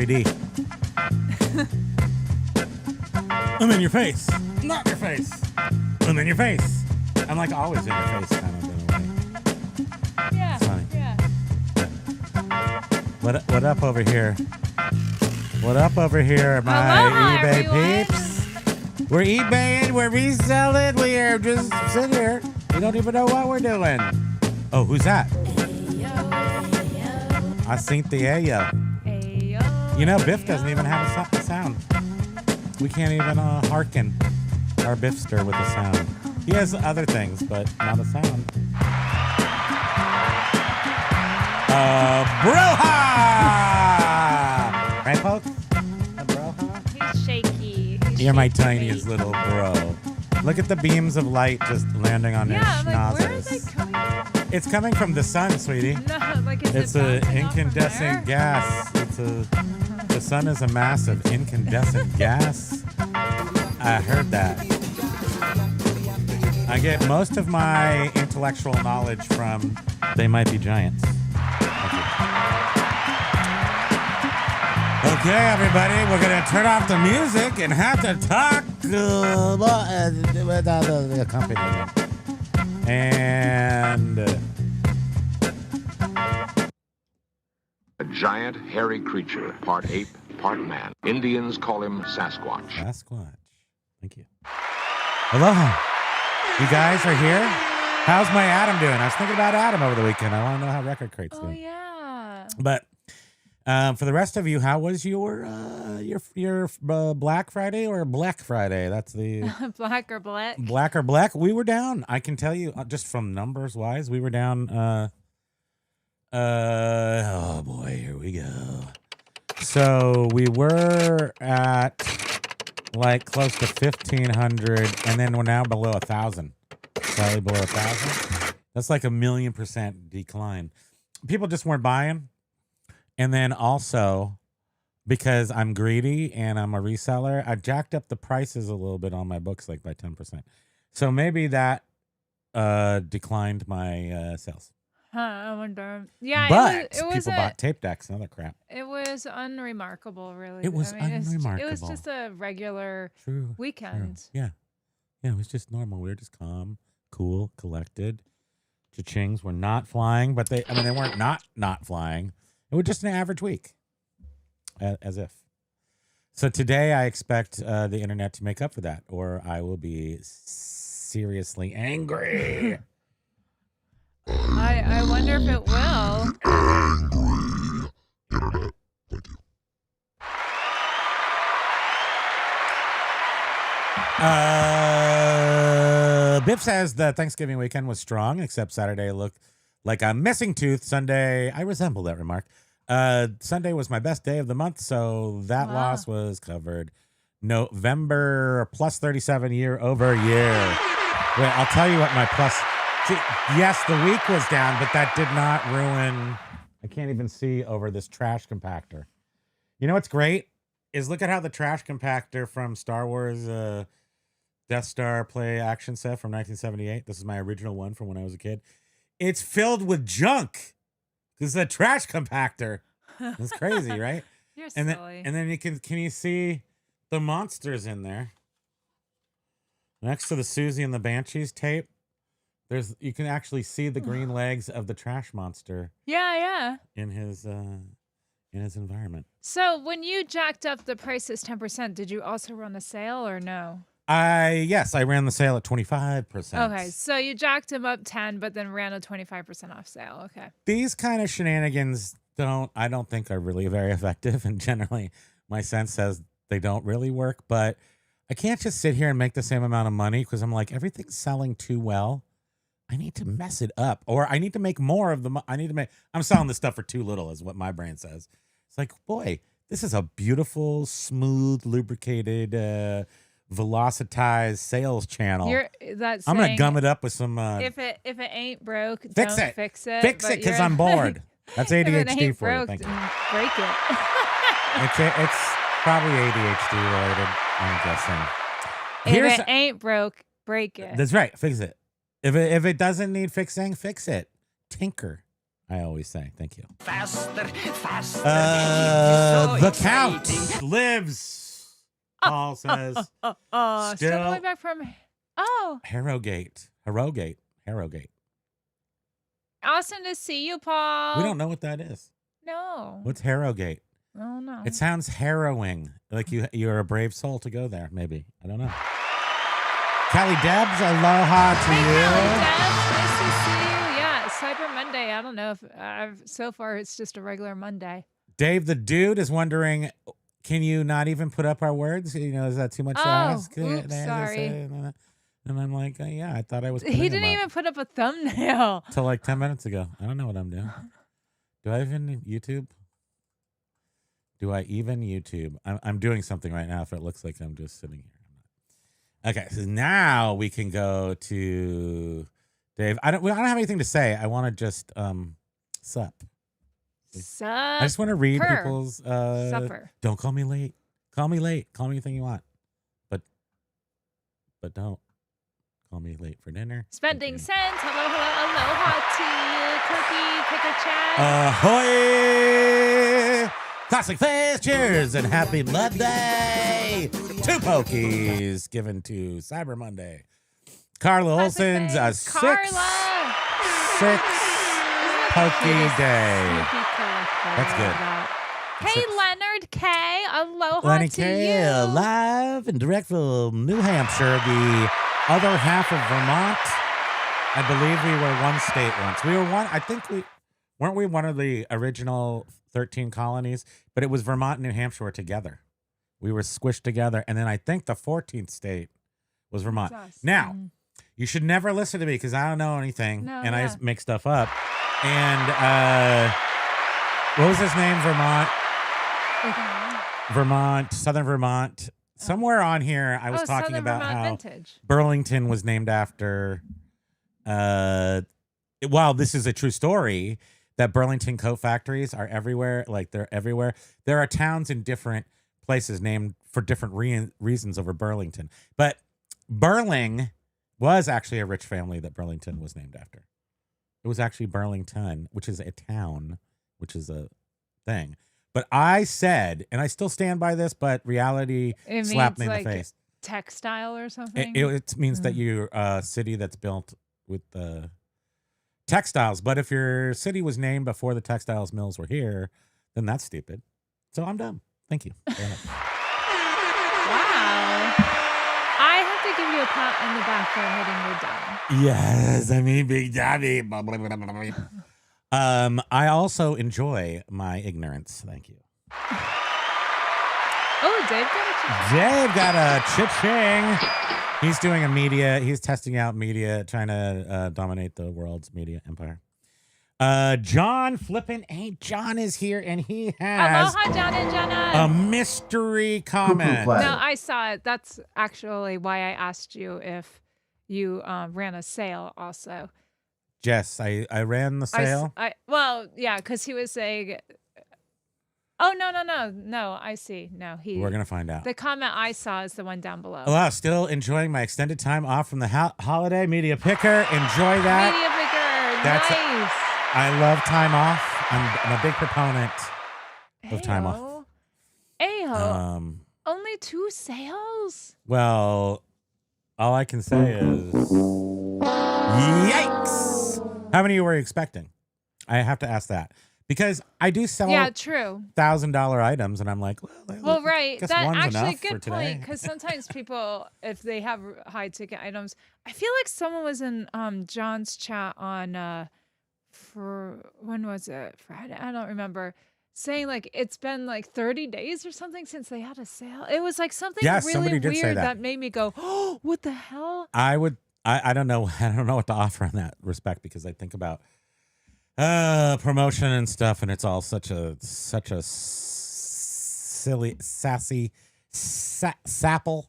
3D. I'm in your face. Not your face. I'm in your face. I'm like always in your face kind of in a way. Yeah. It's funny. Yeah. What up over here? What up over here, my Aloha, eBay everyone. peeps? We're eBaying, we're reselling, we are just sitting here. We don't even know what we're doing. Oh, who's that? I synced the Ayo. Ayo. You know, Biff doesn't even have a sound. We can't even hearken our Biffster with a sound. He has other things, but not a sound. Broha! Right, folks? A broha? He's shaky. You're my tiniest little bro. Look at the beams of light just landing on their Yeah, like, schnozzers. where are they coming from? It's coming from the sun, sweetie. No, like, is It's it an bouncing off from incandescent there? gas. The sun is a massive incandescent gas. I heard that. I get most of my intellectual knowledge from They Might Be Giants. Okay, everybody, we're going to turn off the music and have to talk without the accompaniment. And A giant, hairy creature, part ape, part man. Indians call him Sasquatch. Sasquatch. Thank you. Aloha. You guys are here? How's my Adam doing? I was thinking about Adam over the weekend. I want to know how Record Crate's doing. Oh, yeah. But for the rest of you, how was your Black Friday or Black Friday? That's the Black or black? Black or Black. We were down. I can tell you, just from numbers wise, we were down. Oh boy, here we go. So we were at like close to 1,500, and then we're now below 1,000. Slightly below 1,000. That's like 1,000,000% decline. People just weren't buying. And then also, because I'm greedy and I'm a reseller, I jacked up the prices a little bit on my books, like by 10%. So maybe that declined my sales. Huh, I wonder. Yeah, But it was people bought tape decks and other crap. It was unremarkable, really. It was unremarkable. It was just a regular True. weekend. True. Yeah. Yeah, it was just normal. We were just calm, cool, collected. Cha-chings were not flying, but they weren't not flying. It was just an average week, as if. So today I expect the internet to make up for that, or I will be seriously angry. I wonder if it will. Angry. Internet. Thank you. Biff says the Thanksgiving weekend was strong, except Saturday looked like a missing tooth. Sunday, I resemble that remark. Sunday was my best day of the month, so that loss was covered. November plus 37 year over year. Wait, I'll tell you what my plus. See, yes, the week was down, but that did not ruin. I can't even see over this trash compactor. You know what's great is look at how the trash compactor from Star Wars Death Star play action set from 1978. This is my original one from when I was a kid. It's filled with junk. This is a trash compactor. It's crazy, right? You're And silly. then you can you see the monsters in there? Next to the Susie and the Banshees tape, you can actually see the green legs of the trash monster Yeah. in his environment. So when you jacked up the prices 10%, did you also run a sale or no? Yes, I ran the sale at 25%. Okay, so you jacked them up 10, but then ran a 25% off sale. Okay. These kind of shenanigans I don't think are really very effective, and generally my sense says they don't really work, but I can't just sit here and make the same amount of money because I'm like, everything's selling too well. I need to mess it up, or I need to make more of I'm selling this stuff for too little is what my brain says. It's like, boy, this is a beautiful, smooth, lubricated, velocitized sales channel. I'm going to gum it up with some. If it ain't broke, fix don't it. fix it. Fix it because I'm bored. That's ADHD if it ain't for you. broke, Thank you. break it. It's probably ADHD related, I'm guessing. If it ain't broke, break it. That's right. Fix it. If it doesn't need fixing, fix it. Tinker. I always say thank you. Faster. The count lives. Paul says. Still coming back from. Oh. Harrogate. Awesome to see you, Paul. We don't know what that is. No. What's Harrogate? Oh, no. It sounds harrowing. Like you're a brave soul to go there, maybe. I don't know. Callie Debs, aloha to Hey, you. Callie Debs, nice to see you. Yeah, Cyber Monday. I don't know if so far it's just a regular Monday. Dave the Dude is wondering, can you not even put up our words? You know, is that too much to ask? Oops, sorry. And I'm like, yeah, I thought I was. He didn't even put up a thumbnail. Till like 10 minutes ago. I don't know what I'm doing. Do I even YouTube? I'm doing something right now if it looks like I'm just sitting here. Okay, so now we can go to Dave. I don't have anything to say. I want to just sup. I just want to read people's supper. Don't call me late. Call me late. Call me anything you want. But don't call me late for dinner. Spending cents. Aloha to you, Cookie. Pick a chat. Ahoy! Classic Face, cheers, and happy Monday! 2 pokies given to Cyber Monday. Carla Olson's a 6 pokey day. That's good. Hey, Leonard K. Aloha Lenny to K, you. live and direct from New Hampshire, the other half of Vermont. I believe we were one state once. We were one. I think weren't we one of the original 13 colonies, but it was Vermont and New Hampshire were together. We were squished together. And then I think the 14th state was Vermont. Now, you should never listen to me because I don't know anything and I just make stuff up. And what was his name? Southern Vermont. Somewhere on here, I was talking Southern about Vermont how vintage. Burlington was named after, well, this is a true story. That Burlington coat factories are everywhere. Like they're everywhere. There are towns in different places named for different reasons over Burlington. But Burling was actually a rich family that Burlington was named after. It was actually Burlington, which is a town, which is a thing. But I said, and I still stand by this, but reality slapped me in the face. Textile or something? It means that you're a city that's built with textiles. But if your city was named before the textiles mills were here, then that's stupid. So I'm done. Thank you. Go ahead. Wow. I have to give you a pat on the back for admitting you're dumb. Yes, I mean, Big Daddy. Blah, blah, blah, blah, blah. I also enjoy my ignorance. Thank you. Oh, Dave got a cha-ching. He's doing he's testing out media, trying to dominate the world's media empire. John Flippin' Ain't John is here, and he has Aloha, John and Jenna. a mystery comment. No, I saw it. That's actually why I asked you if you ran a sale also. Yes, I ran the sale. Well, yeah, because he was saying, oh, no, I see. No, We're going to find out. The comment I saw is the one down below. Wow, still enjoying my extended time off from the holiday media picker. Enjoy that. Media picker, nice. I love time off. I'm a big proponent of time off. Ayo. Only 2 sales? Well, all I can say is, yikes. How many were you expecting? I have to ask that. Because I do sell $1,000 items, and I'm like, well, right. Guess That one's actually enough for good today. point. Because sometimes people, if they have high ticket items, I feel like someone was in John's chat on when was it? Friday? I don't remember. Saying like it's been like 30 days or something since they had a sale. It was like something really weird that made me go, oh, what the hell? I don't know. I don't know what to offer in that respect because I think about promotion and stuff, and it's all such a silly, sassy sapple.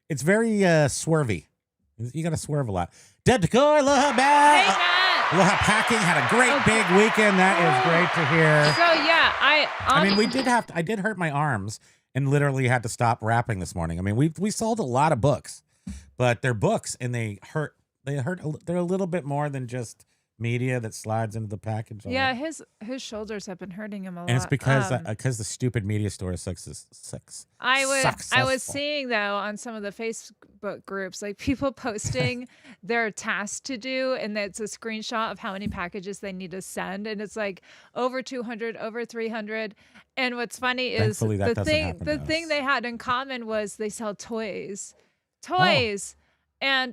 It's very swervy. You got to swerve a lot. Dead Decor, aloha, Hey, Matt. Aloha Packing had a great big weekend. That is great to hear. So yeah, I mean, I did hurt my arms and literally had to stop wrapping this morning. I mean, we sold a lot of books, but they're books and they hurt. They're a little bit more than just media that slides into the package. all Yeah, that. his shoulders have been hurting him a lot. And it's because the stupid media store is I was successful. seeing though on some of the Facebook groups, like people posting their tasks to do, and it's a screenshot of how many packages they need to send, and it's like over 200, over 300. And what's funny is Thankfully, that doesn't happen the to thing us. they had in common was they sell toys. Oh. And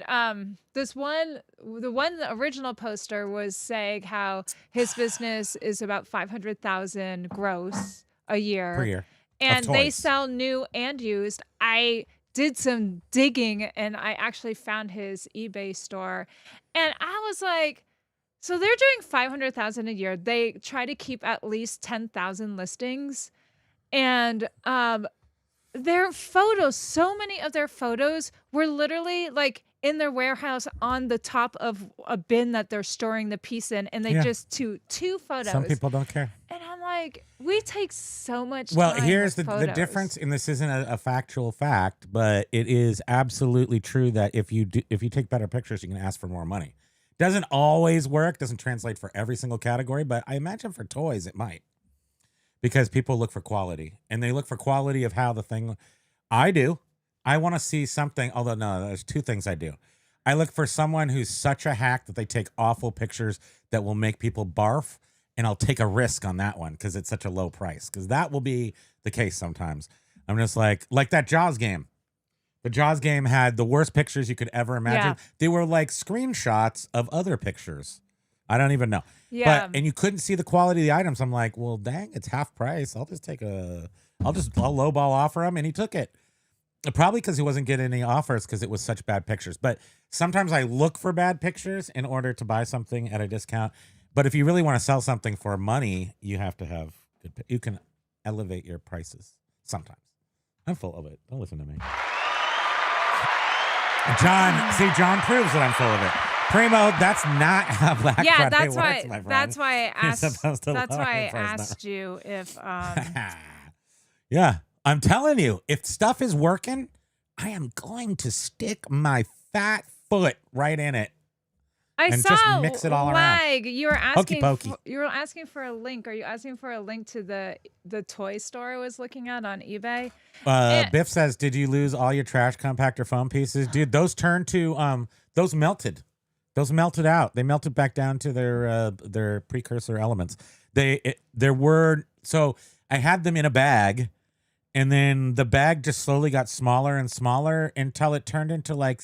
the original poster was saying how his business is about 500,000 gross a year. Per year. And they toys. sell new and used. I did some digging and I actually found his eBay store. And I was like, so they're doing 500,000 a year. They try to keep at least 10,000 listings. And their photos, so many of their photos were literally like in their warehouse on the top of a bin that they're storing the piece in, and they just two photos. Some people don't care. And I'm like, we take so much Well, time here's with the photos. difference, and this isn't a factual fact, but it is absolutely true that if you take better pictures, you can ask for more money. Doesn't always work, doesn't translate for every single category, but I imagine for toys it might. Because people look for quality, and they look for quality of how the thing. I do. I want to see something, although no, there's two things I do. I look for someone who's such a hack that they take awful pictures that will make people barf, and I'll take a risk on that one because it's such a low price, because that will be the case sometimes. I'm just like that Jaws game. The Jaws game had the worst pictures you could ever imagine. Yeah. They were like screenshots of other pictures. I don't even know. Yeah. And you couldn't see the quality of the items. I'm like, well, dang, it's half price. I'll lowball offer him. And he took it. Probably because he wasn't getting any offers because it was such bad pictures. But sometimes I look for bad pictures in order to buy something at a discount. But if you really want to sell something for money, you have to have good. You can elevate your prices sometimes. I'm full of it. Don't listen to me. John proves that I'm full of it. Primo, that's not how Black Friday that's works, why. my friend. That's why I You're asked. supposed to That's lower why I your price asked you if. Yeah, I'm telling you, if stuff is working, I am going to stick my fat foot right in it. I and saw just mix it all around. Wag. You were asking. Pokey. You were asking for a link. Are you asking for a link to the toy store I was looking at on eBay? Biff says, "Did you lose all your trash compactor foam pieces, dude? Those turned to those melted. Those melted out. They melted back down to their precursor elements. So I had them in a bag, and then the bag just slowly got smaller and smaller until it turned into like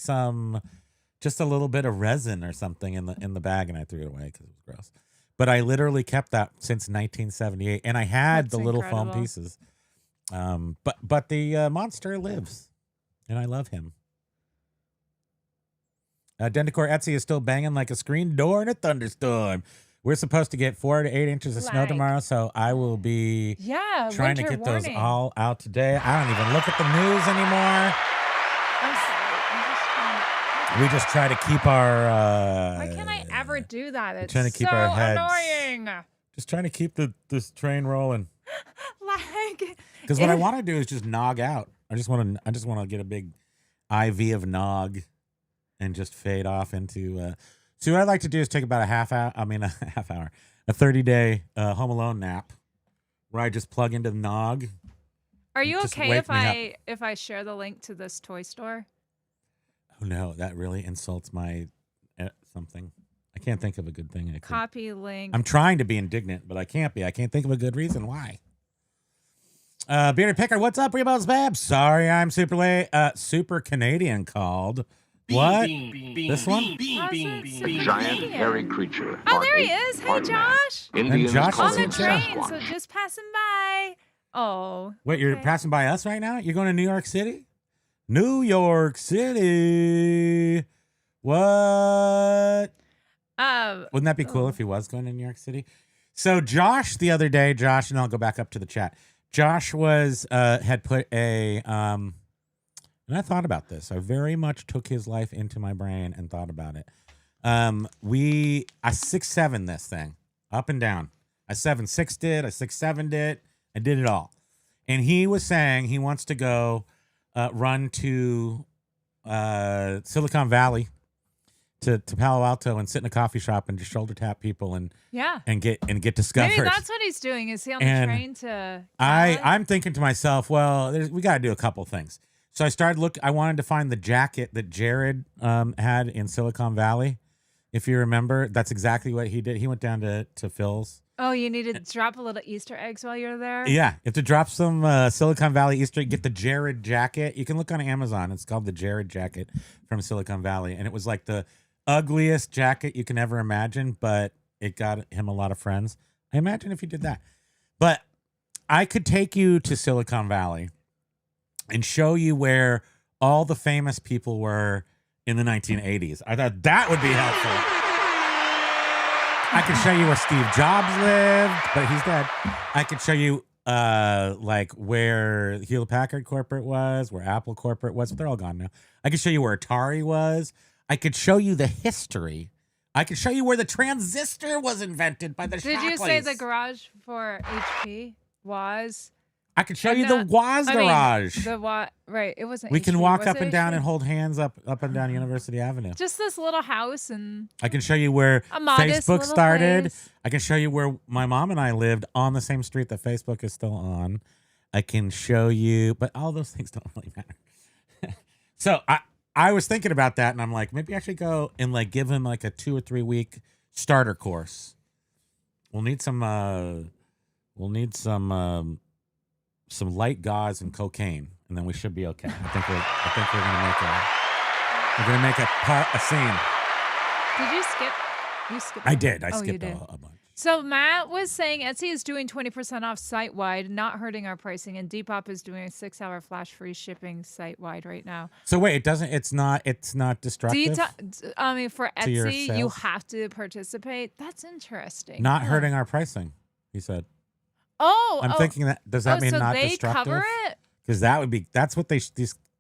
just a little bit of resin or something in the bag, and I threw it away because it was gross. But I literally kept that since 1978, and I had That's the little incredible. foam pieces. But the monster lives, and I love him. Dendicor Etsy is still banging like a screen door in a thunderstorm. We're supposed to get 4 to 8 inches of snow Like- tomorrow, so I will be trying to winter get those warning. all out today. I don't even look at the news anymore. I'm sorry. I'm just trying. We just try to keep our. Why can't I ever do that? It's trying to keep so our heads- annoying. Just trying to keep this train rolling. Like, Because what I want to do is just nog out. I just want to get a big IV of nog, and just fade off into. So what I'd like to do is take about a 30-day Home Alone nap, where I just plug into the nog. are you Just okay wake me if I share the link to this toy store? Oh no, that really insults my something. I can't think of a good thing. Copy link. I'm trying to be indignant, but I can't be. I can't think of a good reason why. Bearded Picker, what's up, Rebels Babs? Sorry, I'm super late. Super Canadian called. What? This one? How's it so A giant, Canadian? hairy creature. Oh, part there he ape, is. Hey, part man. Josh. Indians Josh call On is the him in train, chat. so Sasquatch. just passing by. Oh. Wait, you're okay. passing by us right now? You're going to New York City? New York City. What? Wouldn't that be cool if he was going to New York City? So Josh, the other day, and I'll go back up to the chat. Josh had put a and I thought about this. I very much took his life into my brain and thought about it. I 6'7" this thing up and down. I 7'6" it. I 6'7" it. I did it all. And he was saying he wants to go run to Silicon Valley to Palo Alto and sit in a coffee shop and just shoulder tap people and Yeah. get discovered. Maybe that's what he's doing. Is he on the And train to? I'm thinking to myself, well, we got to do a couple things. So I started I wanted to find the jacket that Jared had in Silicon Valley. If you remember, that's exactly what he did. He went down to Phil's. Oh, you need to drop a little Easter eggs while you're there? Yeah, you have to drop some Silicon Valley Easter egg, get the Jared jacket. You can look on Amazon. It's called the Jared jacket from Silicon Valley. And it was like the ugliest jacket you can ever imagine, but it got him a lot of friends. I imagine if you did that. But I could take you to Silicon Valley and show you where all the famous people were in the 1980s. I thought that would be helpful. I can show you where Steve Jobs lived, but he's dead. I could show you like where Hewlett Packard corporate was, where Apple corporate was, but they're all gone now. I could show you where Atari was. I could show you the history. I could show you where the transistor was invented by the Did you say the garage for HP was? I could show you the Woz garage. Right. It wasn't. We can HP, walk was up it and down HP? and hold hands up and down University Avenue. Just this little house and I can show you where a modest Facebook little started. place. I can show you where my mom and I lived on the same street that Facebook is still on. I can show you, but all those things don't really matter. So I was thinking about that, and I'm like, maybe I should go and like give him like a 2 or 3 week starter course. We'll need some light gauze and cocaine, and then we should be okay. I think we're gonna make a scene. Did you skip? You skipped. I did. I Oh, you skipped did. a bunch. So Matt was saying Etsy is doing 20% off site-wide, not hurting our pricing, and Depop is doing a 6-hour flash-free shipping site-wide right now. So wait, it's not destructive. I mean, for to your Etsy, you sales? have to participate. That's interesting. Not Huh. hurting our pricing, he said. Oh, I'm thinking that does that mean so not they destructive? cover it? Because that's what these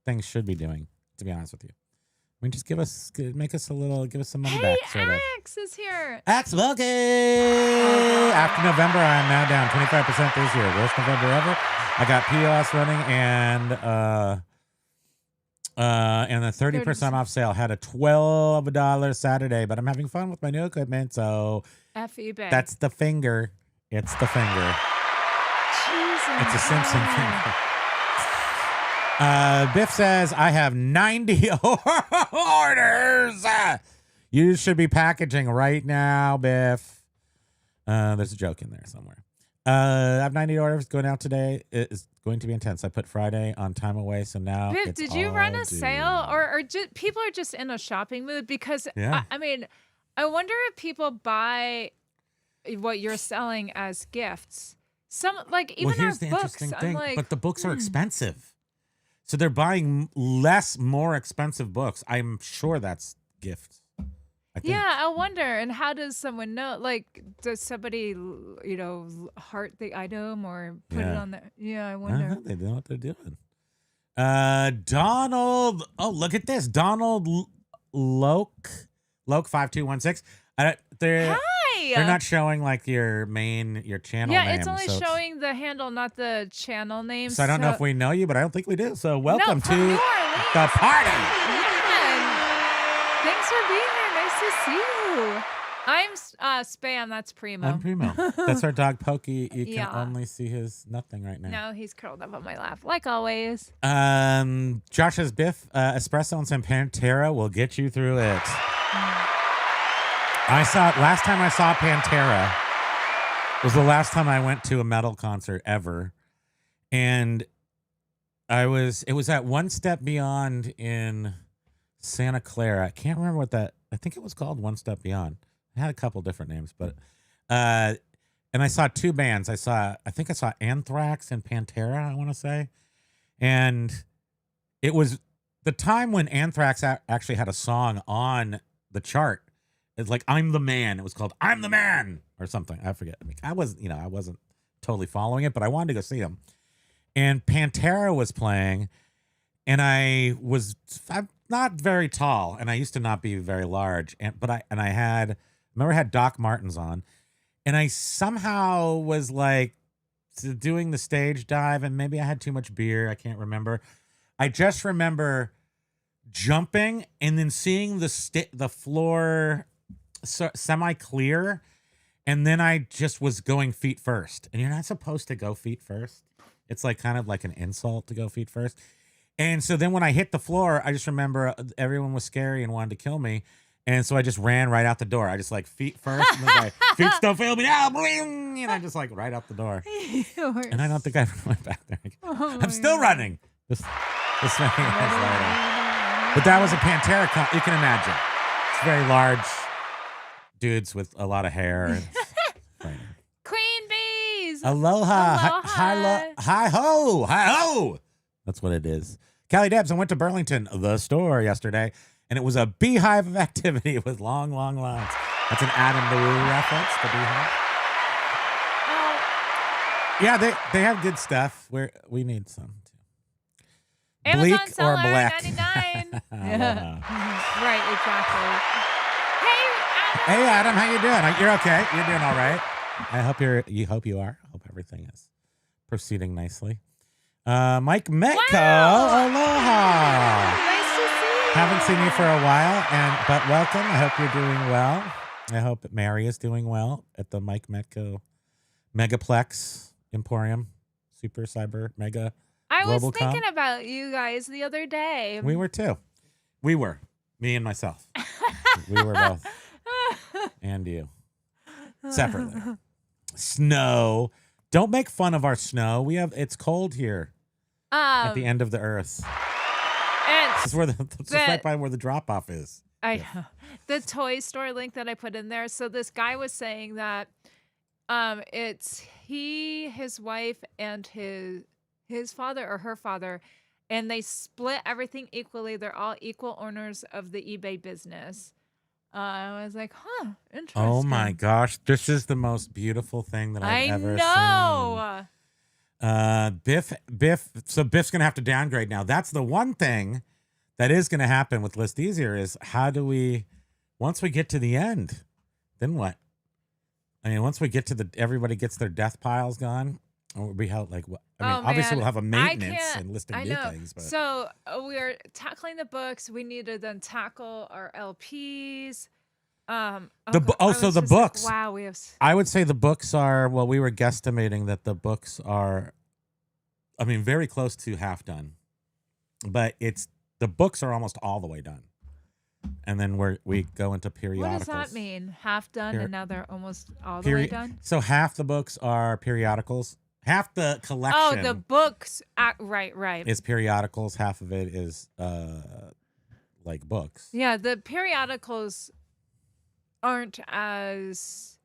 things should be doing. To be honest with you, I mean, just give us some money Hey, back. Sort of. Axe is here. Axe Wilkie! After November, I am now down 25% this year. Worst November ever. I got POS running and the 30% off sale. Had a $12 Saturday, but I'm having fun with my new equipment, so F eBay. that's the finger. It's the finger. Jesus. It's a Simpson finger. Biff says, I have 90 orders. You should be packaging right now, Biff. There's a joke in there somewhere. I have 90 orders going out today. It's going to be intense. I put Friday on time away, so now Viv, it's did you run all a due. sale or people are just in a shopping mood? Because Yeah. I mean, I wonder if people buy what you're selling as gifts. Some like even Well, here's our the books. interesting I'm thing. like, But the books are expensive. So they're buying more expensive books. I'm sure that's gifts. I think. yeah, I wonder. And how does someone know? Like, does somebody heart the item or put it Yeah. on there? Yeah, I wonder. Uh-huh, they know what they're doing. Donald. Oh, look at this. Donald Loke 5216. They're Hi. not showing like your channel Yeah, name. it's only so showing the handle, not the channel name. So I don't know if we know you, but I don't think we do. So welcome from to New Orleans. the party. Yeah. Thanks for being here. Nice to see you. I'm Spam. That's Primo. I'm Primo. That's our dog Pokey. You can Yeah. only see his nothing right now. No, he's curled up on my lap, like always. Josh says Biff, espresso and some Pantera will get you through it. Last time I saw Pantera was the last time I went to a metal concert ever. And it was at One Step Beyond in Santa Clara. I can't remember I think it was called One Step Beyond. It had a couple different names, but and I saw two bands. I think I saw Anthrax and Pantera, I want to say. And it was the time when Anthrax actually had a song on the chart. It's like I'm the Man. It was called I'm the Man or something. I forget. I wasn't totally following it, but I wanted to go see them. And Pantera was playing, and I'm not very tall, and I used to not be very large, I remember I had Doc Martens on, and I somehow was like doing the stage dive, and maybe I had too much beer. I can't remember. I just remember jumping and then seeing the floor semi clear, and then I just was going feet first. And you're not supposed to go feet first. It's like kind of like an insult to go feet first. And so then when I hit the floor, I just remember everyone was scary and wanted to kill me. And so I just ran right out the door. I just like feet first. And then feet don't fail me now. Bling! And I just like right out the door. And I don't think I ever went back there again. I'm still running. This thing is later. But that was a Pantera. You can imagine. It's very large dudes with a lot of hair. And Queen bees. Aloha. Aloha. Hi ho. Hi ho. That's what it is. Callie Debs, I went to Burlington, the store, yesterday, and it was a beehive of activity with long, long lines. That's an Adam LaRue reference, the beehive. Yeah, they have good stuff. We need some too. Amazon Bleak seller, or Bleck? 99. Right, exactly. Hey Adam, how you doing? You're okay. You're doing all right. I hope you are. I hope everything is proceeding nicely. Mike Metco, Wow. aloha. Nice to see you. Haven't seen you for a while, but welcome. I hope you're doing well. I hope Mary is doing well at the Mike Metco Megaplex Emporium, Super Cyber Mega. I was Globalcom. thinking about you guys the other day. We were too. We were. Me and myself. We were both. And you. Separately. Snow. Don't make fun of our snow. It's cold here at the end of the earth. And This is this is right by where the drop off is. the toy store link that I put in there. So this guy was saying that it's his wife, and his father or her father, and they split everything equally. They're all equal owners of the eBay business. I was like, interesting. Oh my gosh. This is the most beautiful thing that I've ever seen. Biff. So Biff's going to have to downgrade now. That's the one thing that is going to happen with ListEasier is how do we, once we get to the end, then what? I mean, once we get to everybody gets their death piles gone, or we have like, obviously we'll have a maintenance and listing new things. But. So we're tackling the books. We need to then tackle our LPs. The books. Like, wow, we have. I would say the books are. Well, we were guesstimating that the books are. I mean, very close to half done, but the books are almost all the way done, and then we go into periodicals. What does that mean? Half done, and now they're almost all the way done. So half the books are periodicals. Half the collection. Oh, the books. Right. Is periodicals. Half of it is like books. Yeah, the periodicals aren't as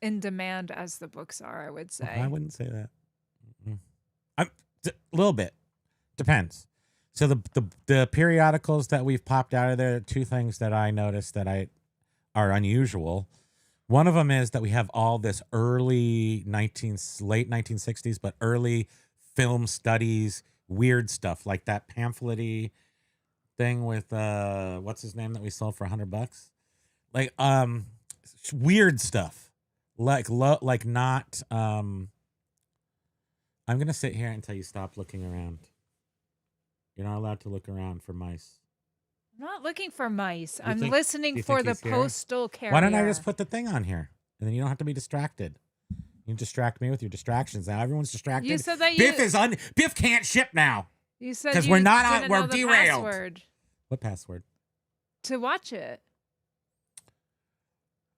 in demand as the books are, I would say. I wouldn't say that. A little bit. Depends. So the periodicals that we've popped out of there, two things that I noticed that are unusual. One of them is that we have all this late 1960s, but early film studies, weird stuff like that pamphlet-y thing with what's his name that we sold for $100. Like weird stuff. Like not I'm gonna sit here until you stop looking around. You're not allowed to look around for mice. I'm not looking for mice. I'm listening for the postal carrier. Why don't I just put the thing on here? And then you don't have to be distracted. You can distract me with your distractions. Now everyone's distracted. You said that Biff can't ship now. You said because we're derailed. Password. What password? To watch it.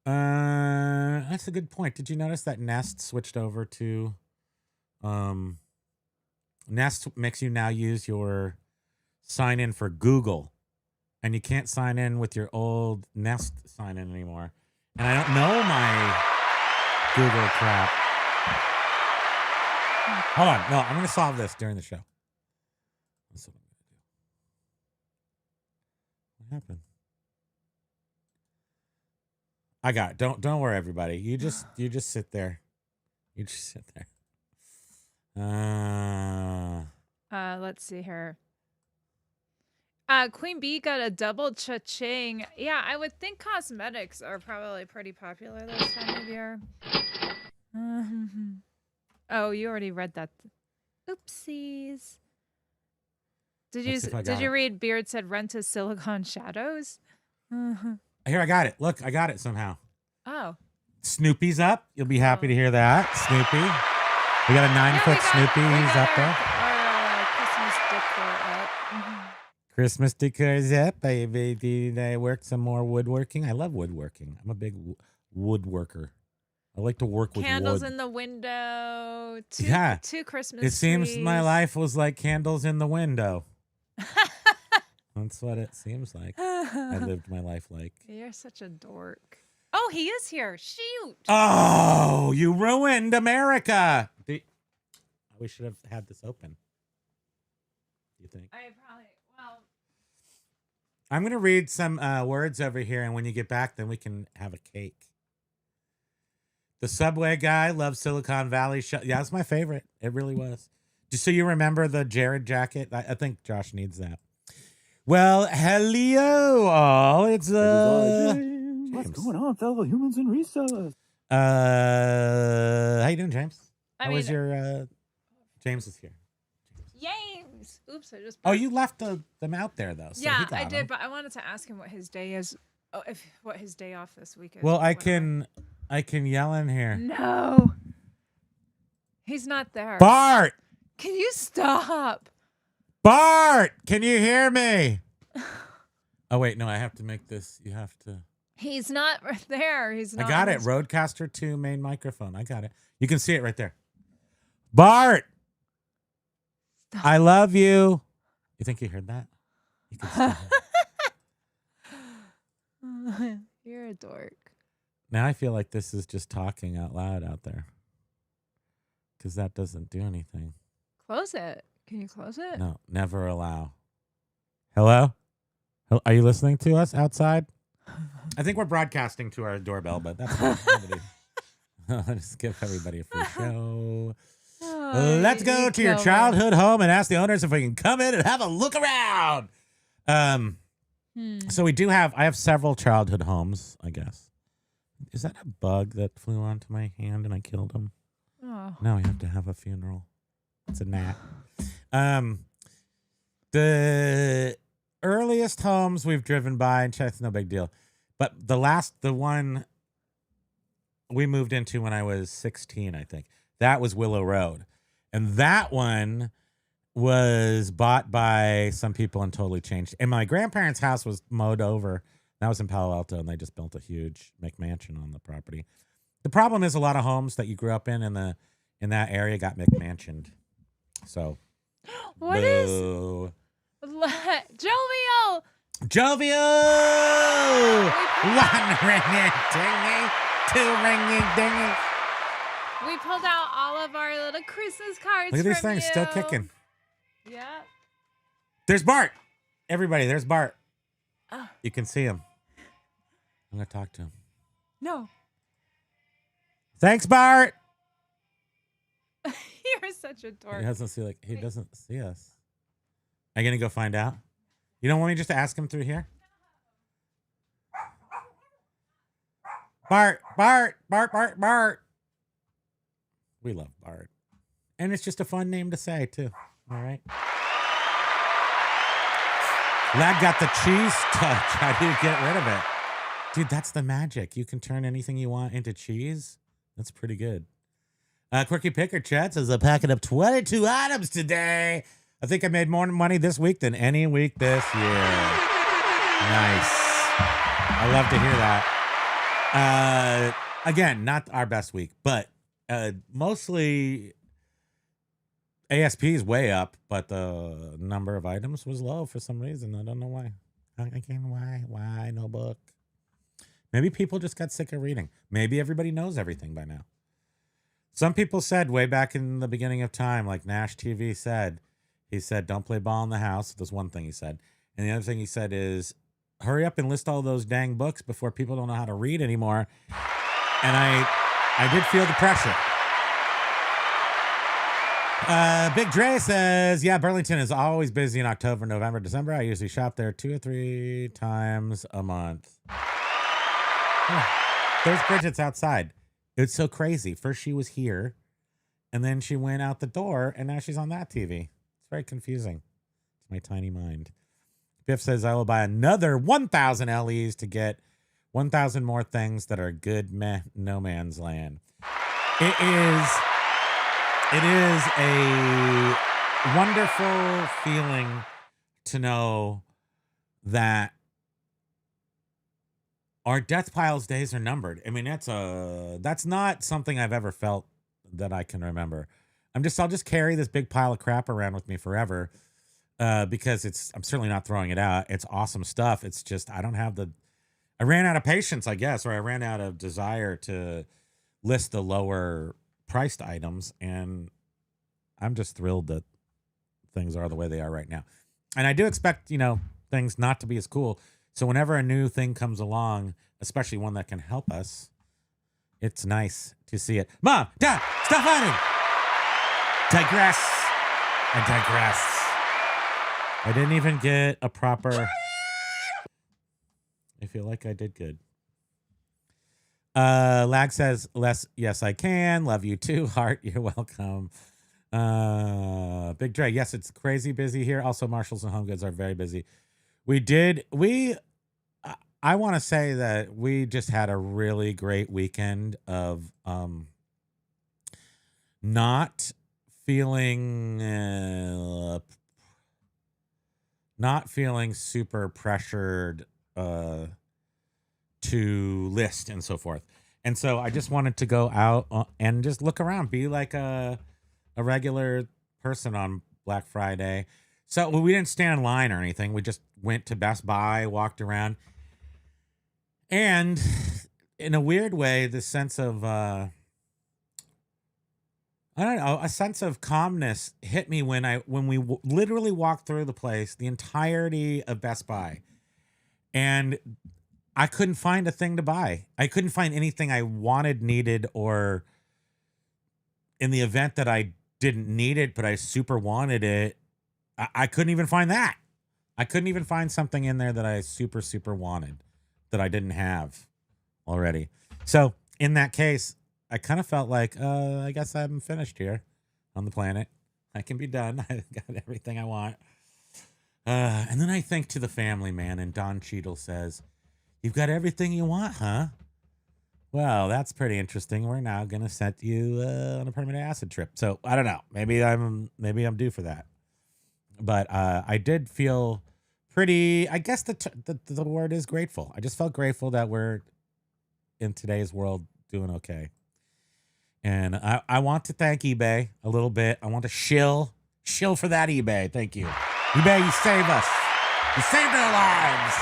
That's a good point. Did you notice that Nest switched over to Nest makes you now use your sign in for Google, and you can't sign in with your old Nest sign in anymore. And I don't know my Google crap. Hold on. No, I'm going to solve this during the show. That's what I'm going to do. What happened? I got it. Don't worry, everybody. You just sit there. You just sit there. Let's see here. Queen Bee got a double cha-ching. Yeah, I would think cosmetics are probably pretty popular this time of year. Oh, you already read that. Oopsies. Did Let's see if I did got you it. read Beard said rent to Silicon Shadows? Mhm. Here, I got it. Look, I got it somehow. Oh. Snoopy's up. You'll be happy to hear that. Snoopy. We got a 9-foot Snoopy. He's up there. Our Christmas decor up. Christmas decor is up, baby. Did I work some more woodworking? I love woodworking. I'm a big woodworker. I like to work with Candles wood. in the window. Two Christmas It seems trees. my life was like candles in the window. That's what it seems like. I lived my life like. You're such a dork. Oh, he is here. Shoot. Oh, you ruined America. We should have had this open. Do you think? I'm going to read some words over here, and when you get back, then we can have a cake. The Subway guy loves Silicon Valley. Yeah, that's my favorite. It really was. Just so you remember the Jared jacket. I think Josh needs that. Well, hello all. It's James. What's going on, fellow humans and resellers? How you doing, James? How was your James is here. James. Oops, I just. Oh, you left them out there though. So yeah, he got I did, them. but I wanted to ask him what his day is. Oh, what his day off this week is. Well, or I whatever. can yell in here. No. He's not there. Bart! Can you stop? Bart! Can you hear me? Oh wait, no, I have to make this. You have to. He's not there. He's not. I got on it. his- Rodecaster 2 main microphone. I got it. You can see it right there. Bart! Stop. I love you. You think you heard that? You can still hear it. You're a dork. Now I feel like this is just talking out loud out there. Because that doesn't do anything. Close it. Can you close it? No, never allow. Hello? Are you listening to us outside? I think we're broadcasting to our doorbell, but that's fine. Let's give everybody a free show. Oh, Let's you go to your kill me. childhood home and ask the owners if we can come in and have a look around. So I have several childhood homes, I guess. Is that a bug that flew onto my hand and I killed him? Oh. No, you have to have a funeral. It's a gnat. The earliest homes we've driven by, and it's no big deal. But the one we moved into when I was 16, I think, that was Willow Road. And that one was bought by some people and totally changed. And my grandparents' house was mowed over. That was in Palo Alto, and they just built a huge McMansion on the property. The problem is a lot of homes that you grew up in that area got McMansioned. So, What is boo. Jovial? Jovial! One ringing dingy, two ringing dingy. We pulled out all of our little Christmas cards. Look at these from things still you. kicking. Yeah. There's Bart. Everybody, there's Bart. Oh. You can see him. I'm going to talk to him. No. Thanks, Bart. You're such a dork. He doesn't see us. Are you going to go find out? You don't want me just to ask him through here? Bart. We love Bart. And it's just a fun name to say, too. All right. Lad got the cheese touch. How do you get rid of it? Dude, that's the magic. You can turn anything you want into cheese. That's pretty good. Quirky Picker Chat says, I'm packing up 22 items today. I think I made more money this week than any week this year. Nice. I love to hear that. Again, not our best week, but mostly ASP is way up, but the number of items was low for some reason. I don't know why. Why no book? Maybe people just got sick of reading. Maybe everybody knows everything by now. Some people said way back in the beginning of time, like Nash TV said, he said, don't play ball in the house. That's one thing he said. And the other thing he said is, hurry up and list all those dang books before people don't know how to read anymore. And I did feel the pressure. Big Dre says, yeah, Burlington is always busy in October, November, December. I usually shop there 2 or 3 times a month. Oh, there's Bridget's outside. It's so crazy. First she was here, and then she went out the door, and now she's on that TV. It's very confusing. my tiny mind. Biff says, I will buy another 1,000 LEs to get 1,000 more things that are good meh, no man's land. It is a wonderful feeling to know that our death piles days are numbered. I mean, that's not something I've ever felt that I can remember. I'll just carry this big pile of crap around with me forever. Because I'm certainly not throwing it out. It's awesome stuff. It's just, I ran out of patience, I guess, or I ran out of desire to list the lower priced items. And I'm just thrilled that things are the way they are right now. And I do expect, things not to be as cool. So whenever a new thing comes along, especially one that can help us, it's nice to see it. Mom, Dad, stop fighting. I digress. I didn't even get a proper... I feel like I did good. Lag says, yes, I can. Love you too. Heart, you're welcome. Big Dre, yes, it's crazy busy here. Also, Marshalls and Home Goods are very busy. I want to say that we just had a really great weekend of not feeling super pressured to list and so forth. And so I just wanted to go out and just look around, be like a regular person on Black Friday. So we didn't stand in line or anything. We just went to Best Buy, walked around. And in a weird way, the sense of, I don't know, a sense of calmness hit me when we literally walked through the place, the entirety of Best Buy, and I couldn't find a thing to buy. I couldn't find anything I wanted, needed, or in the event that I didn't need it, but I super wanted it, I couldn't even find that. I couldn't even find something in there that I super, super wanted that I didn't have already. So in that case, I kind of felt like, I guess I'm finished here on the planet. I can be done. I got everything I want. And then I think to the family, man, and Don Cheadle says, you've got everything you want, huh? Well, that's pretty interesting. We're now going to set you on a permanent acid trip. So I don't know. Maybe I'm due for that. But I did feel pretty, I guess the word is grateful. I just felt grateful that we're in today's world doing okay. And I want to thank eBay a little bit. I want to shill for that, eBay. Thank you. eBay, you save us. You saved our lives.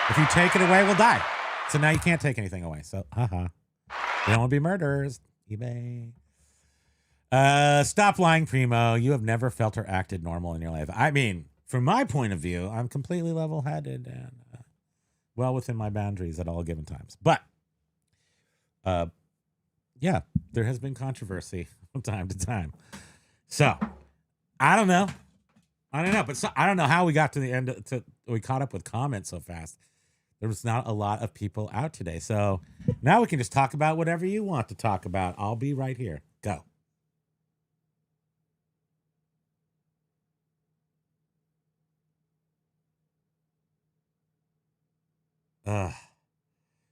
If you take it away, we'll die. So now you can't take anything away. So, We don't want to be murderers. eBay. Stop lying, Primo. You have never felt or acted normal in your life. I mean, from my point of view, I'm completely level-headed and well within my boundaries at all given times. But, yeah, there has been controversy from time to time. So, I don't know. But I don't know how we got to the end. We caught up with comments so fast. There was not a lot of people out today. So now we can just talk about whatever you want to talk about. I'll be right here. Go.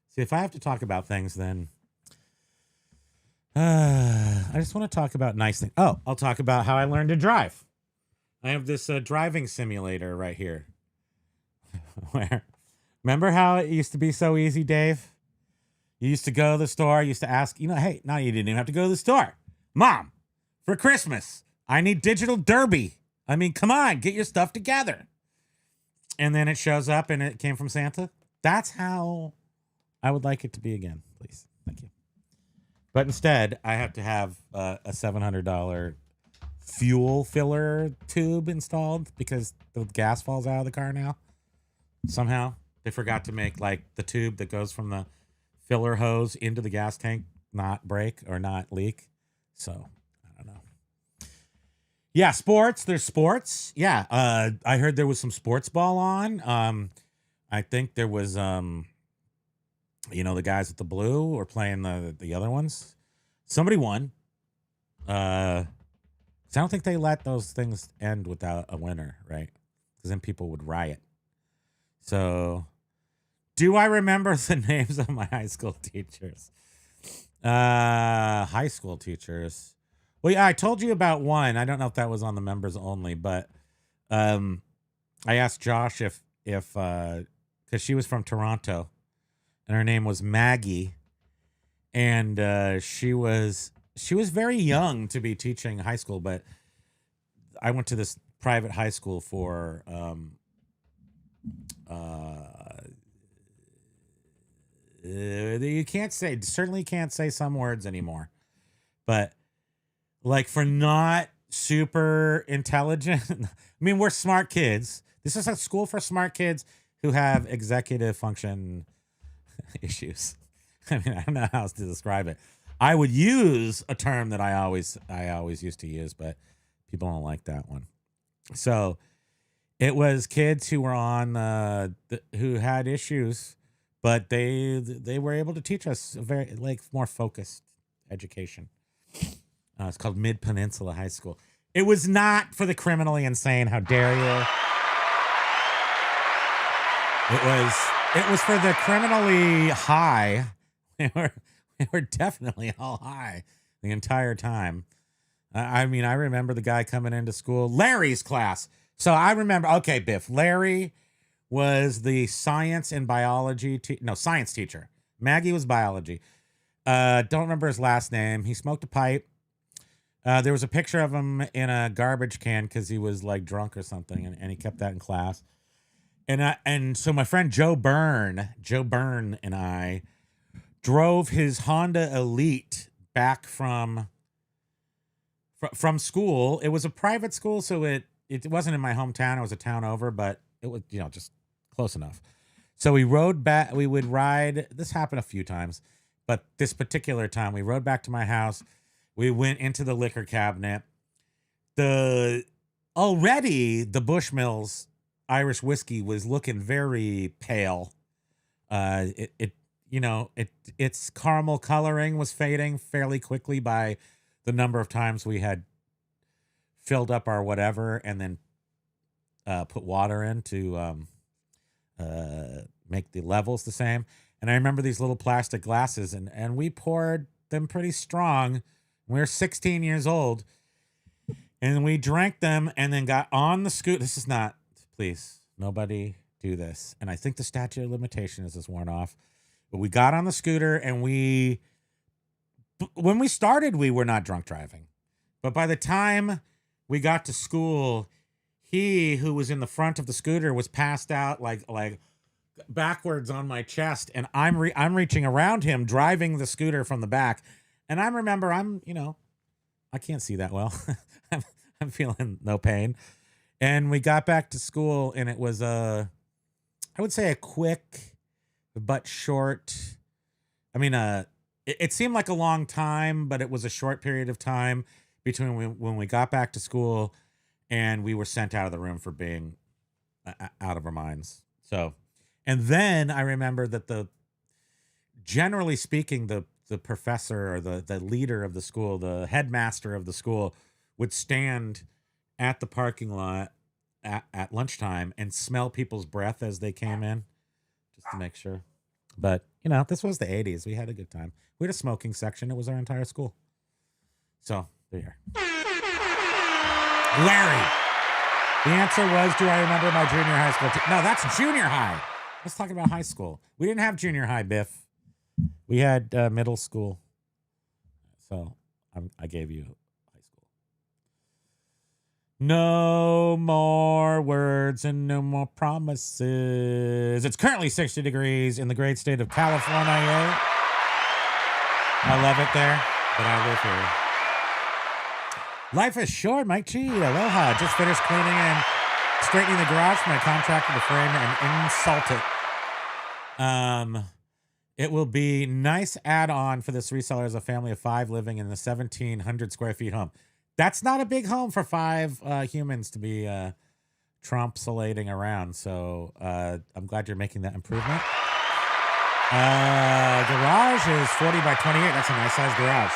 See, if I have to talk about things, then I just want to talk about nice things. Oh, I'll talk about how I learned to drive. I have this driving simulator right here. Remember how it used to be so easy, Dave? You used to go to the store, you used to ask, hey, no, you didn't even have to go to the store. Mom, for Christmas, I need digital derby. I mean, come on, get your stuff together. And then it shows up and it came from Santa. That's how I would like it to be again, please. Thank you. But instead, I have to have a $700 fuel filler tube installed because the gas falls out of the car now. Somehow they forgot to make like the tube that goes from the filler hose into the gas tank not break or not leak. So I don't know. Yeah, sports. There's sports. Yeah, I heard there was some sports ball on. I think there was the guys at the Blue were playing the other ones. Somebody won. $700 I don't think they let those things end without a winner, right? Because then people would riot. So, do I remember the names of my high school teachers? High school teachers. Well, yeah, I told you about one. I don't know if that was on the members only, but I asked Josh if because she was from Toronto, and her name was Maggie, and she was very young to be teaching high school, but I went to this private high school for you certainly can't say some words anymore, but like for not super intelligent. I mean, we're smart kids. This is a school for smart kids who have executive function issues. I mean, I don't know how else to describe it. I would use a term that I always used to use, but people don't like that one. So it was kids who were on who had issues, but they were able to teach us a very more focused education. It's called Mid Peninsula High School. It was not for the criminally insane. How dare you? It was for the criminally high. We were definitely all high the entire time. I mean, I remember the guy coming into school, Larry's class. So I remember, okay, Biff, Larry was the science and biology, science teacher. Maggie was biology. Don't remember his last name. He smoked a pipe. There was a picture of him in a garbage can because he was like drunk or something, and he kept that in class. And so my friend Joe Byrne and I drove his Honda Elite back from school. It was a private school, so it wasn't in my hometown. It was a town over, but it was, just close enough. So we rode back. We would ride. This happened a few times, but this particular time we rode back to my house. We went into the liquor cabinet. Already the Bushmills Irish whiskey was looking very pale. Its caramel coloring was fading fairly quickly by the number of times we had filled up our whatever and then put water in to make the levels the same. And I remember these little plastic glasses, and we poured them pretty strong. We were 16 years old, and we drank them and then got on the scooter. This is not, please, nobody do this. And I think the statute of limitations is worn off. But we got on the scooter, and when we started, we were not drunk driving. But by the time we got to school, he who was in the front of the scooter was passed out like backwards on my chest, and I'm reaching around him, driving the scooter from the back. And I remember I can't see that well. I'm feeling no pain. And we got back to school, and it was I would say a quick but short. I mean, it seemed like a long time, but it was a short period of time between when we got back to school and we were sent out of the room for being out of our minds. So, and then I remember that generally speaking, the professor or the leader of the school, the headmaster of the school, would stand at the parking lot at lunchtime and smell people's breath as they came in, just to make sure. But, this was the 80s. We had a good time. We had a smoking section. It was our entire school. So, there you are. Larry. The answer was, do I remember my junior high school No, that's junior high. Let's talk about high school. We didn't have junior high, Biff. We had middle school. So, I gave you high school. No more words and no more promises. It's currently 60 degrees in the great state of California. I love it there, but I live here. Life is short, Mike Chi. Aloha. Just finished cleaning and straightening the garage for my contractor to frame and insult it. It will be nice add-on for this reseller as a family of 5 living in a 1,700 square feet home. That's not a big home for 5 humans to be trompsolating around. So I'm glad you're making that improvement. Garage is 40 by 28. That's a nice size garage.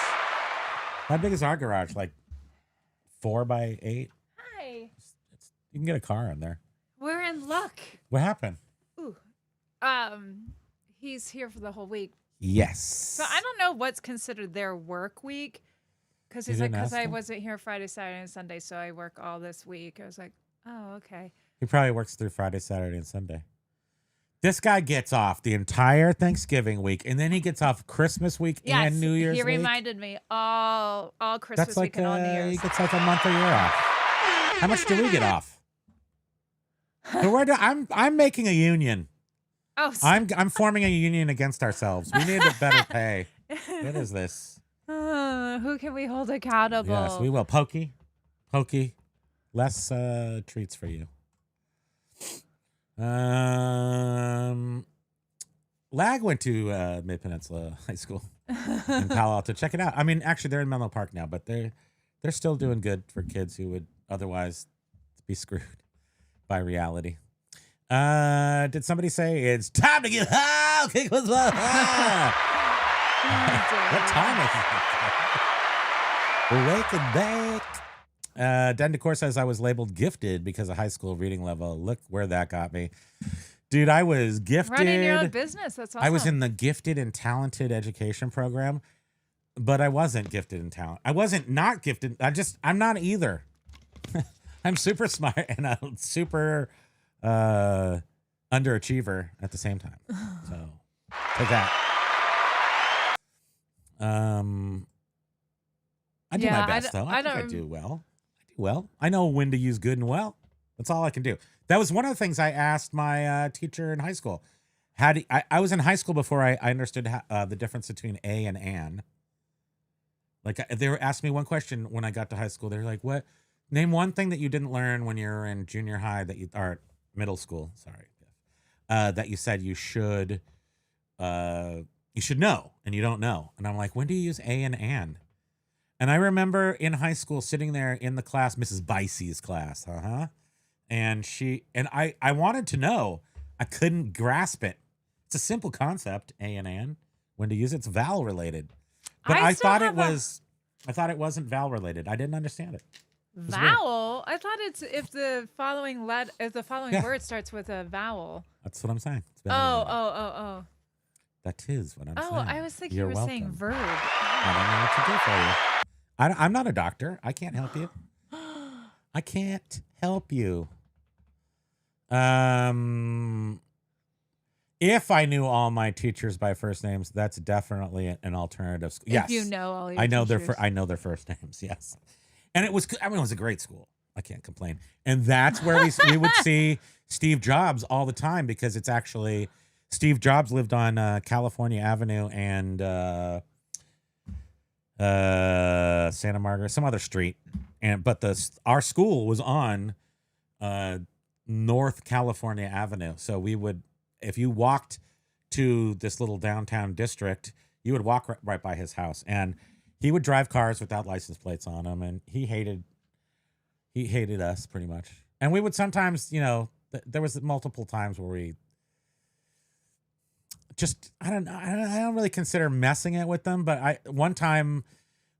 How big is our garage? Like 4x8. Hi. You can get a car in there. We're in luck. What happened? Ooh. He's here for the whole week. Yes. So I don't know what's considered their work week. Because he's You like, didn't because ask I him? wasn't here Friday, Saturday, and Sunday, so I work all this week. I was like, oh, okay. He probably works through Friday, Saturday, and Sunday. This guy gets off the entire Thanksgiving week, and then he gets off Christmas week Yes, and New Year's he week. reminded me all Christmas That's like week and all New he Year's. gets like a month a year off. How much do we get off? So I'm making a union. Oh, I'm forming a union against ourselves. We need a better pay. What is this? who can we hold accountable? Yes, we will. Pokey, less treats for you. Lag went to Mid Peninsula High School in Palo Alto. Check it out. I mean, actually, they're in Menlo Park now, but they're still doing good for kids who would otherwise be screwed by reality. Did somebody say it's time to get high? Okay, what's up? What time is it? Wake and bake. Den Decor says I was labeled gifted because of high school reading level. Look where that got me. Dude, I was gifted. Running your own business. That's awesome. I was in the gifted and talented education program, but I wasn't gifted and talent. I wasn't not gifted. I'm not either. I'm super smart and I'm super underachiever at the same time. So take that. I do my best though. I think I do well. I know when to use good and well. That's all I can do. That was one of the things I asked my teacher in high school. I was in high school before I understood the difference between a and an. Like they were asking me one question when I got to high school. They're like, "What? Name one thing that you didn't learn when you were in junior high or middle school. Sorry, that you said you should know and you don't know." And I'm like, "When do you use a and an?" And I remember in high school sitting there in the class, Mrs. Bicey's class, and I wanted to know. I couldn't grasp it. It's a simple concept, a and an, when to use it. It's vowel related. But I thought it wasn't vowel related. I didn't understand it. Vowel? I thought it's if the following word starts with a vowel. That's what I'm saying. It's Oh. That is what I'm saying. Oh, I was thinking You're you were saying welcome. verb. I don't know what to do for you. I'm not a doctor. I can't help you. I can't help you. If I knew all my teachers by first names, that's definitely an alternative. Yes, If you know all your I know teachers. I know their first names. Yes, and it was a great school. I can't complain. And that's where we would see Steve Jobs all the time because it's actually Steve Jobs lived on California Avenue and Santa Margaret, some other street, but our school was on North California Avenue. So we would, if you walked to this little downtown district, you would walk right by his house, and he would drive cars without license plates on them, and he hated us pretty much. And we would sometimes, there was multiple times where we just, I don't really consider messing it with them, but one time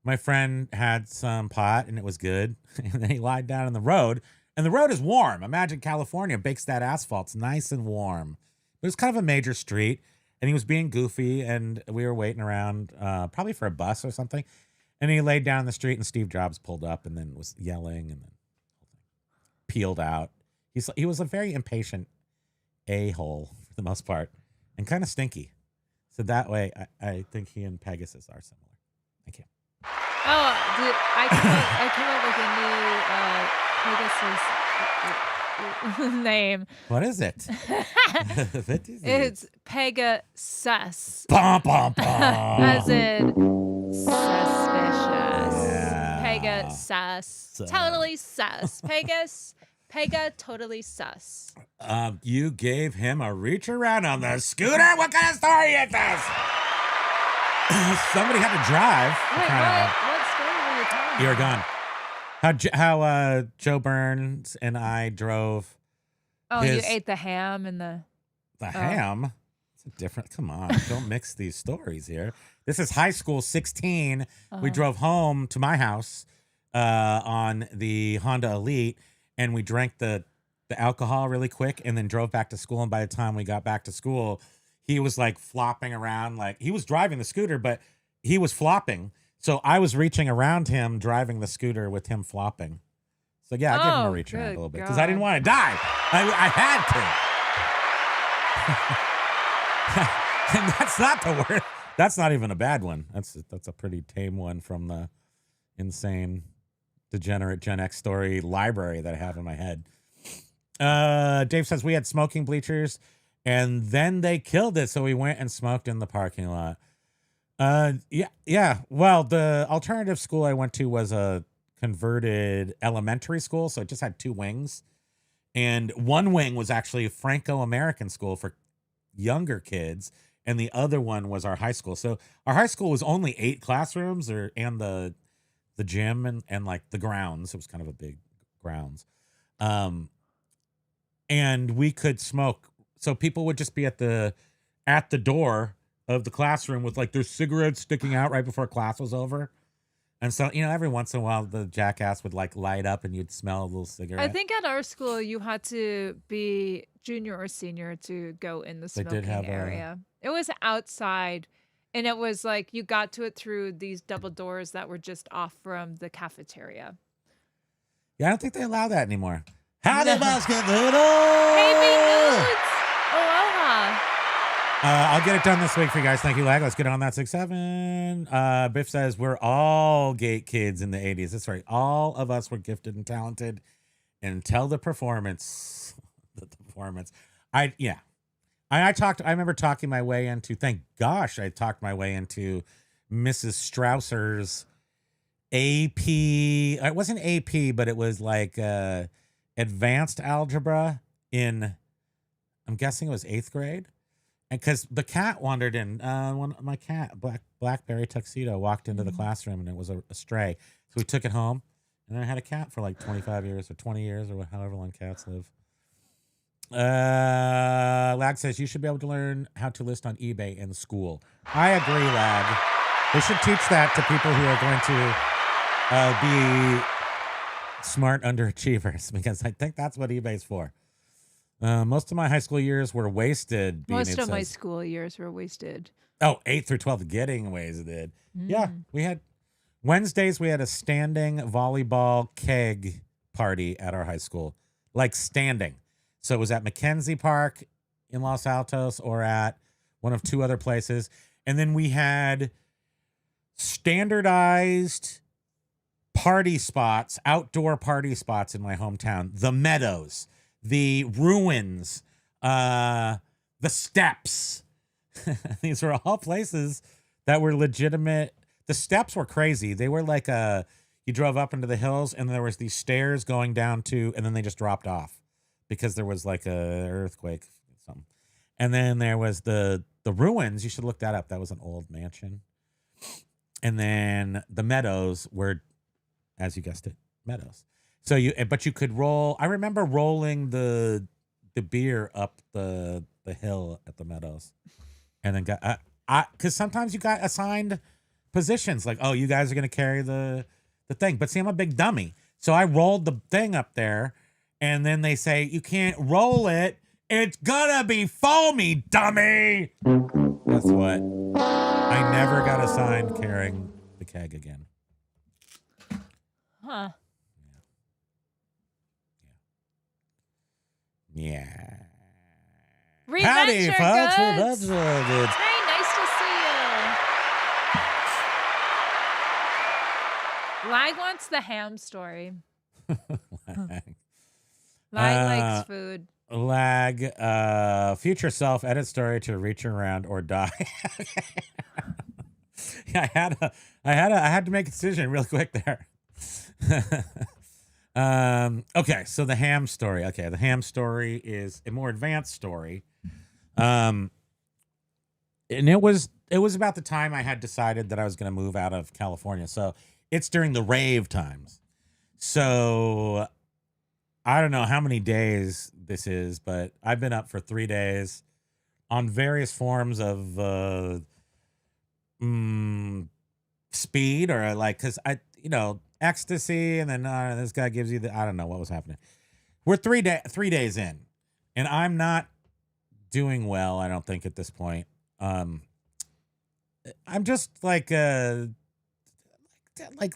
my friend had some pot and it was good. And then he lied down in the road, and the road is warm. Imagine California bakes that asphalt. It's nice and warm. It was kind of a major street, and he was being goofy, and we were waiting around probably for a bus or something. And he laid down in the street, and Steve Jobs pulled up and then was yelling and then peeled out. He was a very impatient a-hole for the most part, and kind of stinky. So that way, I think he and Pegasus are similar. Thank you. Oh, I came up with a new Pegasus name. What is it? It's Pegasus. Bum, bum, bum. As in suspicious. Yeah. Pegasus. Totally sus. Pega totally sus. You gave him a reach around on the scooter? What kind of story is this? Somebody had to drive. Wait, what story were you telling me? You're gone. How Joe Burns and I drove. Oh, you ate the ham and the ham? It's a different. Come on, don't mix these stories here. This is high school 16. We drove home to my house on the Honda Elite, and we drank the alcohol really quick and then drove back to school. And by the time we got back to school, he was like flopping around, like he was driving the scooter, but he was flopping. So I was reaching around him, driving the scooter with him flopping. So yeah, I gave him a reach around a little bit because I didn't want to die. I had to. And that's not the word. That's not even a bad one. That's a pretty tame one from the insane, degenerate Gen X story library that I have in my head. Dave says we had smoking bleachers, and then they killed it, so we went and smoked in the parking lot. Yeah. Well, the alternative school I went to was a converted elementary school, so it just had 2 wings, and one wing was actually a Franco-American school for younger kids, and the other one was our high school. So our high school was only 8 classrooms, and the gym and like the grounds. It was kind of a big grounds. And we could smoke. So people would just be at the door of the classroom with like their cigarettes sticking out right before class was over. And so, every once in a while the jackass would like light up and you'd smell a little cigarette. I think at our school you had to be junior or senior to go in the smoking area. It was outside, and it was like you got to it through these double doors that were just off from the cafeteria. Yeah, I don't think they allow that anymore. Howdy, basket noodle! Hey, nudes! Aloha! I'll get it done this week for you guys. Thank you, Lag. Let's get on that 6-7. Biff says we're all gate kids in the 80s. That's right. All of us were gifted and talented until the performance. I remember talking my way into, thank gosh, I talked my way into Mrs. Strausser's AP. It wasn't AP, but it was like advanced algebra in, I'm guessing it was 8th grade. And because the cat wandered in, my cat, Blackberry Tuxedo, walked into the classroom, and it was a stray. So we took it home, and then I had a cat for like 25 years or 20 years or however long cats live. Lag says you should be able to learn how to list on eBay in school. I agree, Lag. They should teach that to people who are going to be smart underachievers, because I think that's what eBay's for. Most of my high school years were wasted. Most of my school years were wasted. Oh, 8th through 12th getting wasted. Yeah, we had Wednesdays. We had a standing volleyball keg party at our high school, like standing. So it was at Mackenzie Park in Los Altos or at one of 2 other places. And then we had standardized party spots, outdoor party spots in my hometown. The Meadows, the Ruins, the Steps. These were all places that were legitimate. The Steps were crazy. They were like you drove up into the hills and there was these stairs going down to, and then they just dropped off because there was like a earthquake, something. And then there was the Ruins. You should look that up. That was an old mansion. And then the Meadows were, as you guessed it, meadows. So but you could roll. I remember rolling the beer up the hill at the Meadows, and then because sometimes you got assigned positions, like, oh, you guys are gonna carry the thing. But see, I'm a big dummy, so I rolled the thing up there, and then they say you can't roll it. It's gonna be foamy, dummy. Guess what? I never got assigned carrying the keg again. Huh. Yeah. Howdy, folks. That's Hey, nice to see you. Lag wants the ham story. Lag likes food. Lag, future self, edit story to reach around or die. Yeah, I had to make a decision real quick there. Okay, so the ham story. Okay, the ham story is a more advanced story. And it was about the time I had decided that I was going to move out of California. So it's during the rave times. So I don't know how many days this is, but I've been up for 3 days on various forms of speed, or like, because ecstasy, and then this guy gives you I don't know what was happening. We're 3 days in, and I'm not doing well, I don't think, at this point. I'm just like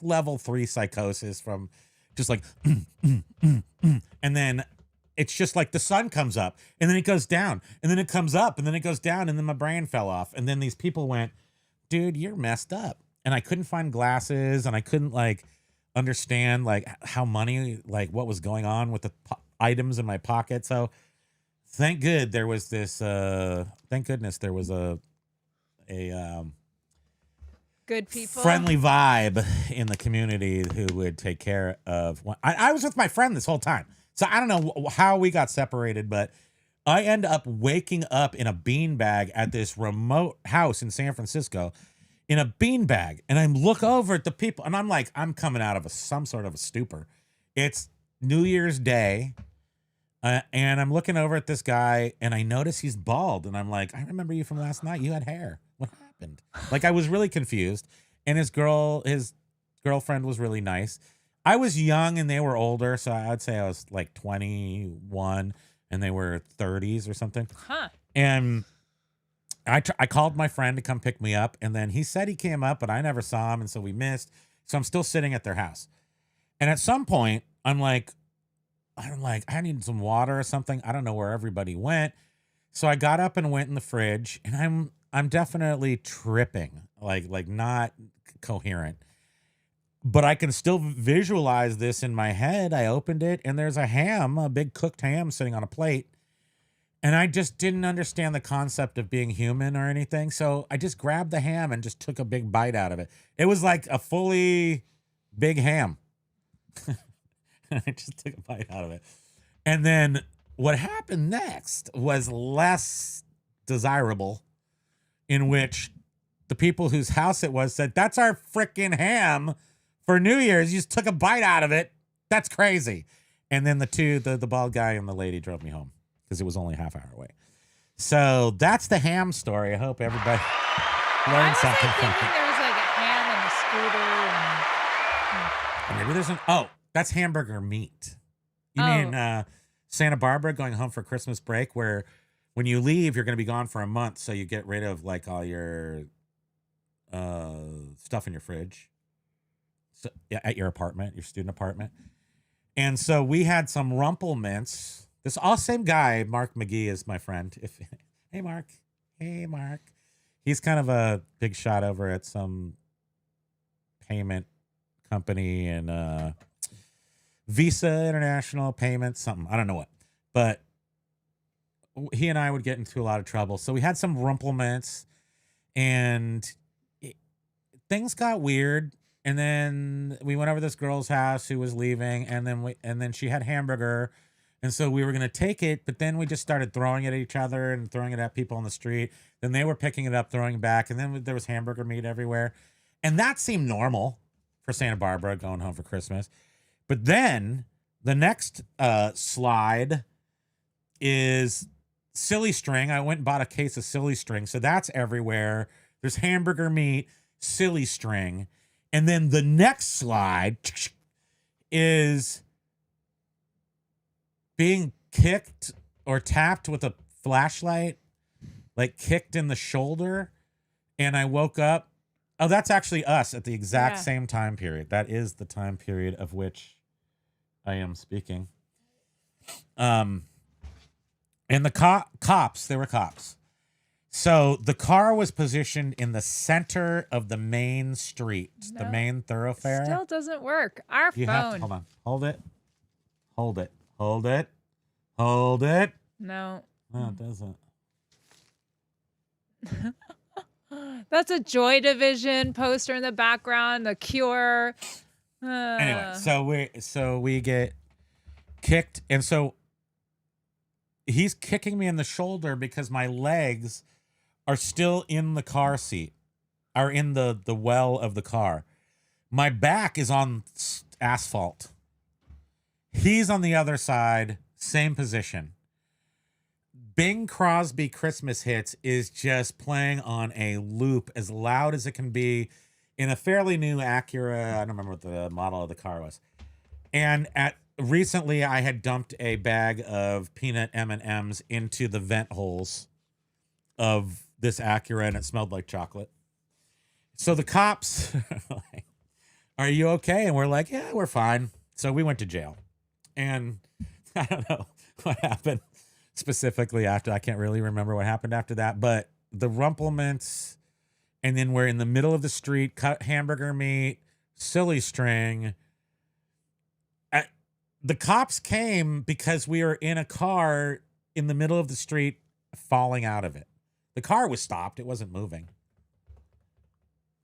level 3 psychosis from just like and then it's just like the sun comes up and then it goes down and then it comes up and then it goes down, and then my brain fell off, and then these people went, dude, you're messed up. And I couldn't find glasses, and I couldn't like understand like how money, like what was going on with the items in my pocket. So thank goodness there was a Good people. friendly vibe in the community who would take care of I was with my friend this whole time. So I don't know how we got separated, but I end up waking up in a beanbag at this remote house in San Francisco in a beanbag. And I look over at the people and I'm like, I'm coming out of some sort of a stupor. It's New Year's Day. And I'm looking over at this guy and I notice he's bald. And I'm like, I remember you from last night. You had hair. What happened? Like, I was really confused. And his girlfriend was really nice. I was young and they were older. So I'd say I was like 21 and they were 30s or something. Huh. And I called my friend to come pick me up. And then he said he came up, but I never saw him. And so we missed. So I'm still sitting at their house. And at some point, I'm like, I need some water or something. I don't know where everybody went. So I got up and went in the fridge, and I'm definitely tripping, like not coherent. But I can still visualize this in my head. I opened it, and there's a big cooked ham sitting on a plate. And I just didn't understand the concept of being human or anything. So I just grabbed the ham and just took a big bite out of it. It was like a fully big ham. I just took a bite out of it. And then what happened next was less desirable, in which the people whose house it was said, that's our freaking ham for New Year's. You just took a bite out of it. That's crazy. And then the bald guy and the lady drove me home because it was only a half hour away. So that's the ham story. I hope everybody learned something from it. There was like a ham and a scooter. Maybe there's that's hamburger meat. You mean Santa Barbara going home for Christmas break, where when you leave, you're going to be gone for a month. So you get rid of like all your stuff in your fridge at your apartment, your student apartment. And so we had some Rumple Mints. This all same guy, Mark McGee, is my friend. Hey, Mark. He's kind of a big shot over at some payment company and Visa International Payments, something. I don't know what. But he and I would get into a lot of trouble. So we had some Rumple Mints, and things got weird. And then we went over to this girl's house who was leaving, and then she had hamburger. And so we were going to take it, but then we just started throwing it at each other and throwing it at people on the street. Then they were picking it up, throwing it back. And then there was hamburger meat everywhere. And that seemed normal for Santa Barbara going home for Christmas. But then the next slide is silly string. I went and bought a case of silly string. So that's everywhere. There's hamburger meat, silly string. And then the next slide is being kicked or tapped with a flashlight, like kicked in the shoulder. And I woke up. Oh, that's actually us at the exact same time period. That is the time period of which I am speaking. And the cops, there were cops. So the car was positioned in the center of the main street, the main thoroughfare. Still doesn't work. Our phone. Hold on. Hold it. Hold it. Hold it. Hold it. No. No, it doesn't. That's a Joy Division poster in the background. The Cure. Anyway, so we get kicked, and so he's kicking me in the shoulder because my legs are still in the car seat, are in the well of the car. My back is on asphalt. He's on the other side, same position. Bing Crosby Christmas Hits is just playing on a loop as loud as it can be. in a fairly new Acura. I don't remember what the model of the car was. And recently I had dumped a bag of peanut M&Ms into the vent holes of this Acura, and it smelled like chocolate. So the cops are like, "Are you okay?" And we're like, "Yeah, we're fine." So we went to jail. And I don't know what happened specifically after. I can't really remember what happened after that, but the rumplements, and then we're in the middle of the street, cut hamburger meat, silly string. The cops came because we were in a car in the middle of the street falling out of it. The car was stopped. It wasn't moving.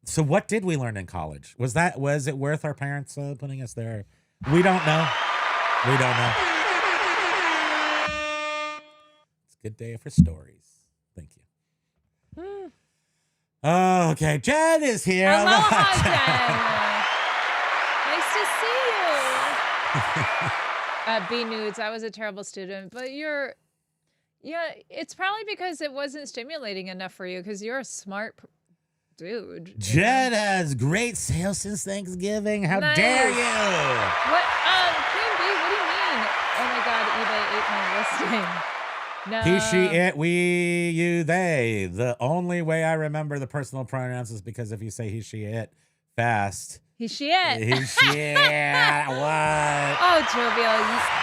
So what did we learn in college? Was it worth our parents putting us there? We don't know. We don't know. It's a good day for stories. Thank you. Oh, okay. Jen is here. Aloha, Jen. Nice to see you. B Nudes, I was a terrible student, but it's probably because it wasn't stimulating enough for you because you're a smart dude. Jen has great sales since Thanksgiving. How dare you? What? Queen B, what do you mean? Oh my God, eBay ate my listing. No. He, she, it, we, you, they. The only way I remember the personal pronouns is because if you say he, she, it fast. He, she, it. He, she, it. What? Oh, Jovial,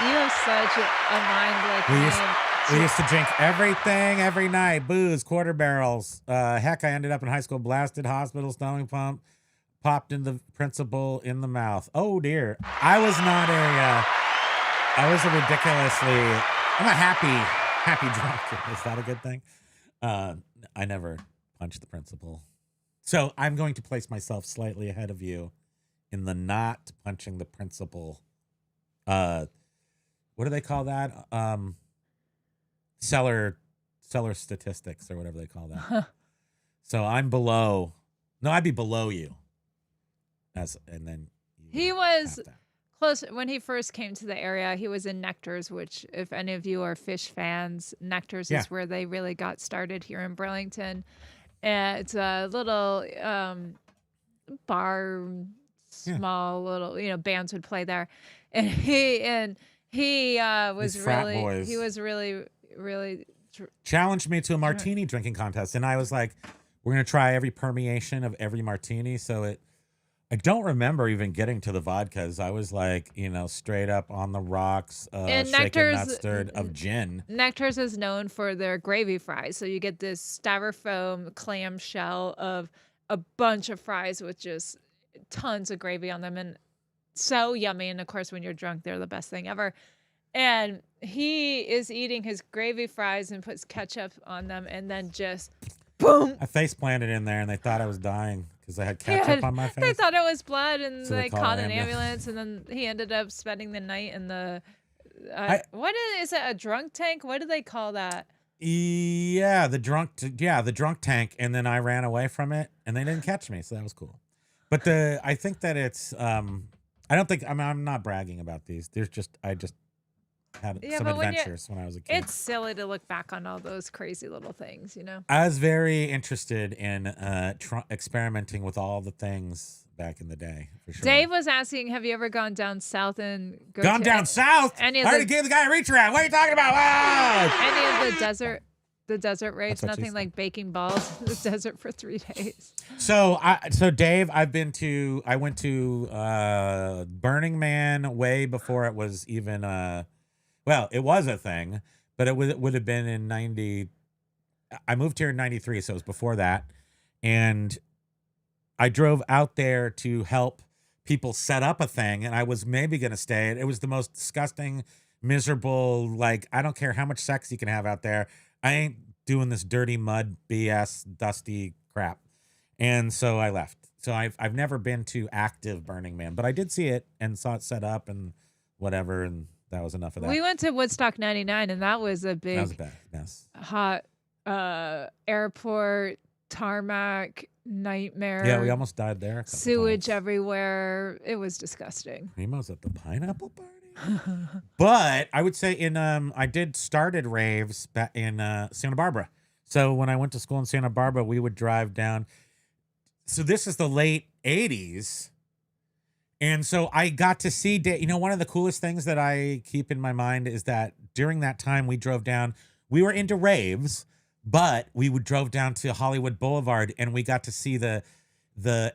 you have such a mind like We used to drink everything every night. Booze, quarter barrels. Heck, I ended up in high school, blasted, hospital, stomach pump, popped in the principal in the mouth. Oh, dear. I was a ridiculously, I'm a happy drunk. Is that a good thing? I never punched the principal. So I'm going to place myself slightly ahead of you in the not punching the principal. What do they call that? Seller statistics or whatever they call that. So I'm below. No, I'd be below you. And then he was close when he first came to the area. He was in Nectar's, which, if any of you are fish fans, Nectar's is where they really got started here in Burlington. And it's a little bar, small little, bands would play there, and he was really challenged me to a martini drinking contest, and I was like, "We're gonna try every permeation of every martini." So I don't remember even getting to the vodkas. I was like, straight up on the rocks, shaken, not stirred of gin. Nectar's is known for their gravy fries. So you get this styrofoam clam shell of a bunch of fries with just tons of gravy on them, and so yummy. And of course, when you're drunk, they're the best thing ever. And he is eating his gravy fries and puts ketchup on them, and then just boom. I face planted in there, and they thought I was dying because I had ketchup on my face. They thought it was blood, and So they called an ambulance, and then he ended up spending the night in the what is it, a drunk tank? What do they call that? Yeah, the drunk tank, and then I ran away from it, and they didn't catch me, so that was cool. But I think that it's I don't think I'm not bragging about these. I just had some adventures when I was a kid. It's silly to look back on all those crazy little things, I was very interested in experimenting with all the things back in the day, for sure. Dave was asking, have you ever gone down south and gone down south? I already gave the guy a reach around. What are you talking about? Any of the desert raves? Nothing like baking balls in the desert for 3 days. So Dave, I went to Burning Man way before it was even it was a thing, but it would have been in 90. I moved here in 93, so it was before that. And I drove out there to help people set up a thing, and I was maybe going to stay. It was the most disgusting, miserable, I don't care how much sex you can have out there. I ain't doing this dirty mud BS dusty crap. And so I left. So I've never been to active Burning Man, but I did see it and saw it set up and whatever, and that was enough of that. We went to Woodstock 99, and that was a big bad mess. Hot airport, tarmac, nightmare. Yeah, we almost died there. Sewage everywhere. It was disgusting. Primo's at the pineapple party. But I would say I did started raves back in Santa Barbara. So when I went to school in Santa Barbara, we would drive down. So this is the late 80s. And so I got to see, one of the coolest things that I keep in my mind is that during that time we drove down, we were into raves, but we drove down to Hollywood Boulevard and we got to see the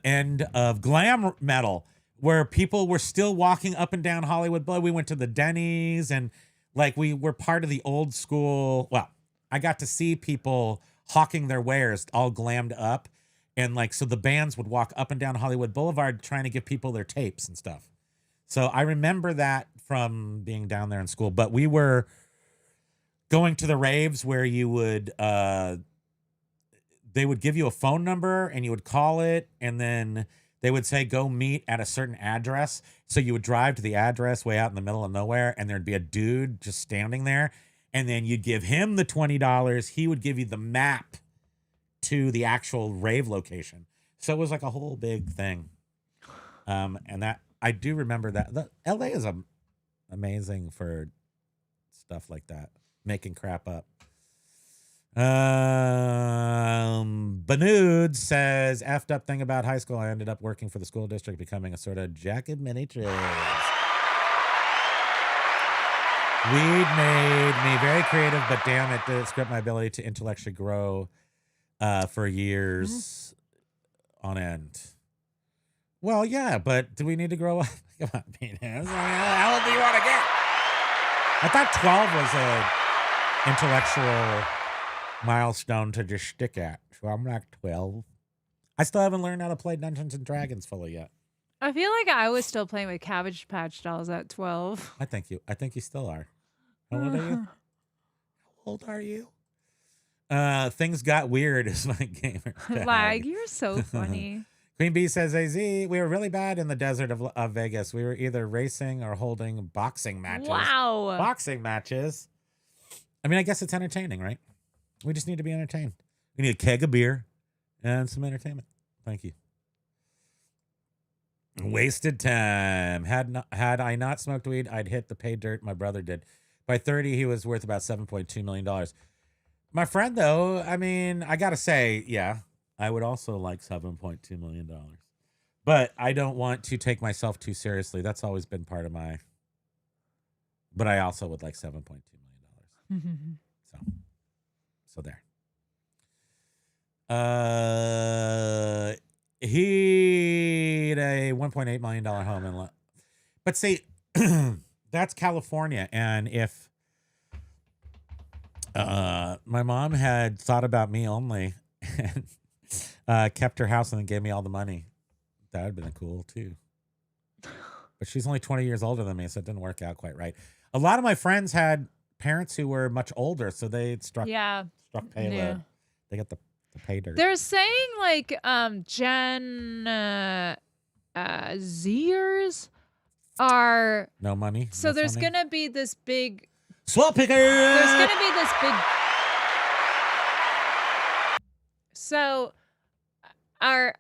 end of glam metal where people were still walking up and down Hollywood Boulevard. We went to the Denny's and like we were part of the old school. Well, I got to see people hawking their wares all glammed up. And like, so the bands would walk up and down Hollywood Boulevard trying to give people their tapes and stuff. So I remember that from being down there in school, but we were going to the raves where you would, they would give you a phone number and you would call it. And then they would say, go meet at a certain address. So you would drive to the address way out in the middle of nowhere. And there'd be a dude just standing there. And then you'd give him the $20. He would give you the map to the actual rave location. So it was like a whole big thing. And that I do remember that. LA is amazing for stuff like that, making crap up. Banud says, effed up thing about high school, I ended up working for the school district, becoming a sort of jack of many trades. Weed made me very creative, but damn it, did it script my ability to intellectually grow for years on end. Well, yeah, but do we need to grow up? Come on, penis. How old do you want to get? I thought 12 was a intellectual milestone to just stick at. So I'm not 12. I still haven't learned how to play Dungeons and Dragons fully yet. I feel like I was still playing with Cabbage Patch dolls at 12. I think you still are. How old are you? How old are you? Things got weird is my gamer tag. Like, you're so funny. Queen Bee says, AZ, we were really bad in the desert of Vegas. We were either racing or holding boxing matches. Wow. Boxing matches. I mean, I guess it's entertaining, right? We just need to be entertained. We need a keg of beer and some entertainment. Thank you. Wasted time. Had I not smoked weed, I'd hit the pay dirt my brother did. By 30, he was worth about $7.2 million. My friend, though, I mean, I got to say, yeah, I would also like $7.2 million. But I don't want to take myself too seriously. That's always been part of my... But I also would like $7.2 million. So there. He had a $1.8 million home. But see, that's California. And if my mom had thought about me only and kept her house and then gave me all the money, that would have been cool too. But she's only 20 years older than me, so it didn't work out quite right. A lot of my friends had parents who were much older, so they struck payload. Yeah. They got the pay dirt. They're saying like Gen Zers are no money. So no there's funding. gonna be this big swap picker. There's gonna be this big. So our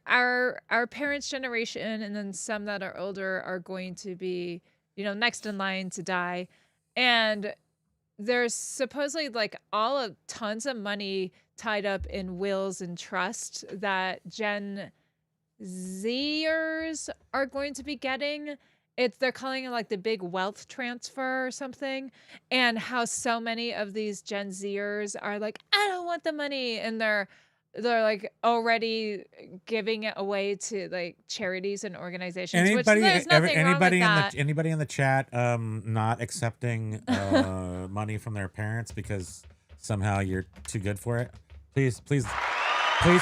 parents' generation and then some that are older are going to be, next in line to die. And there's supposedly like tons of money tied up in wills and trust that Gen Zers are going to be getting. They're calling it like the big wealth transfer or something. And how so many of these Gen Zers are like, I don't want the money. And they're like already giving it away to like charities and organizations. Anybody Which in the chat not accepting money from their parents because somehow you're too good for it? Please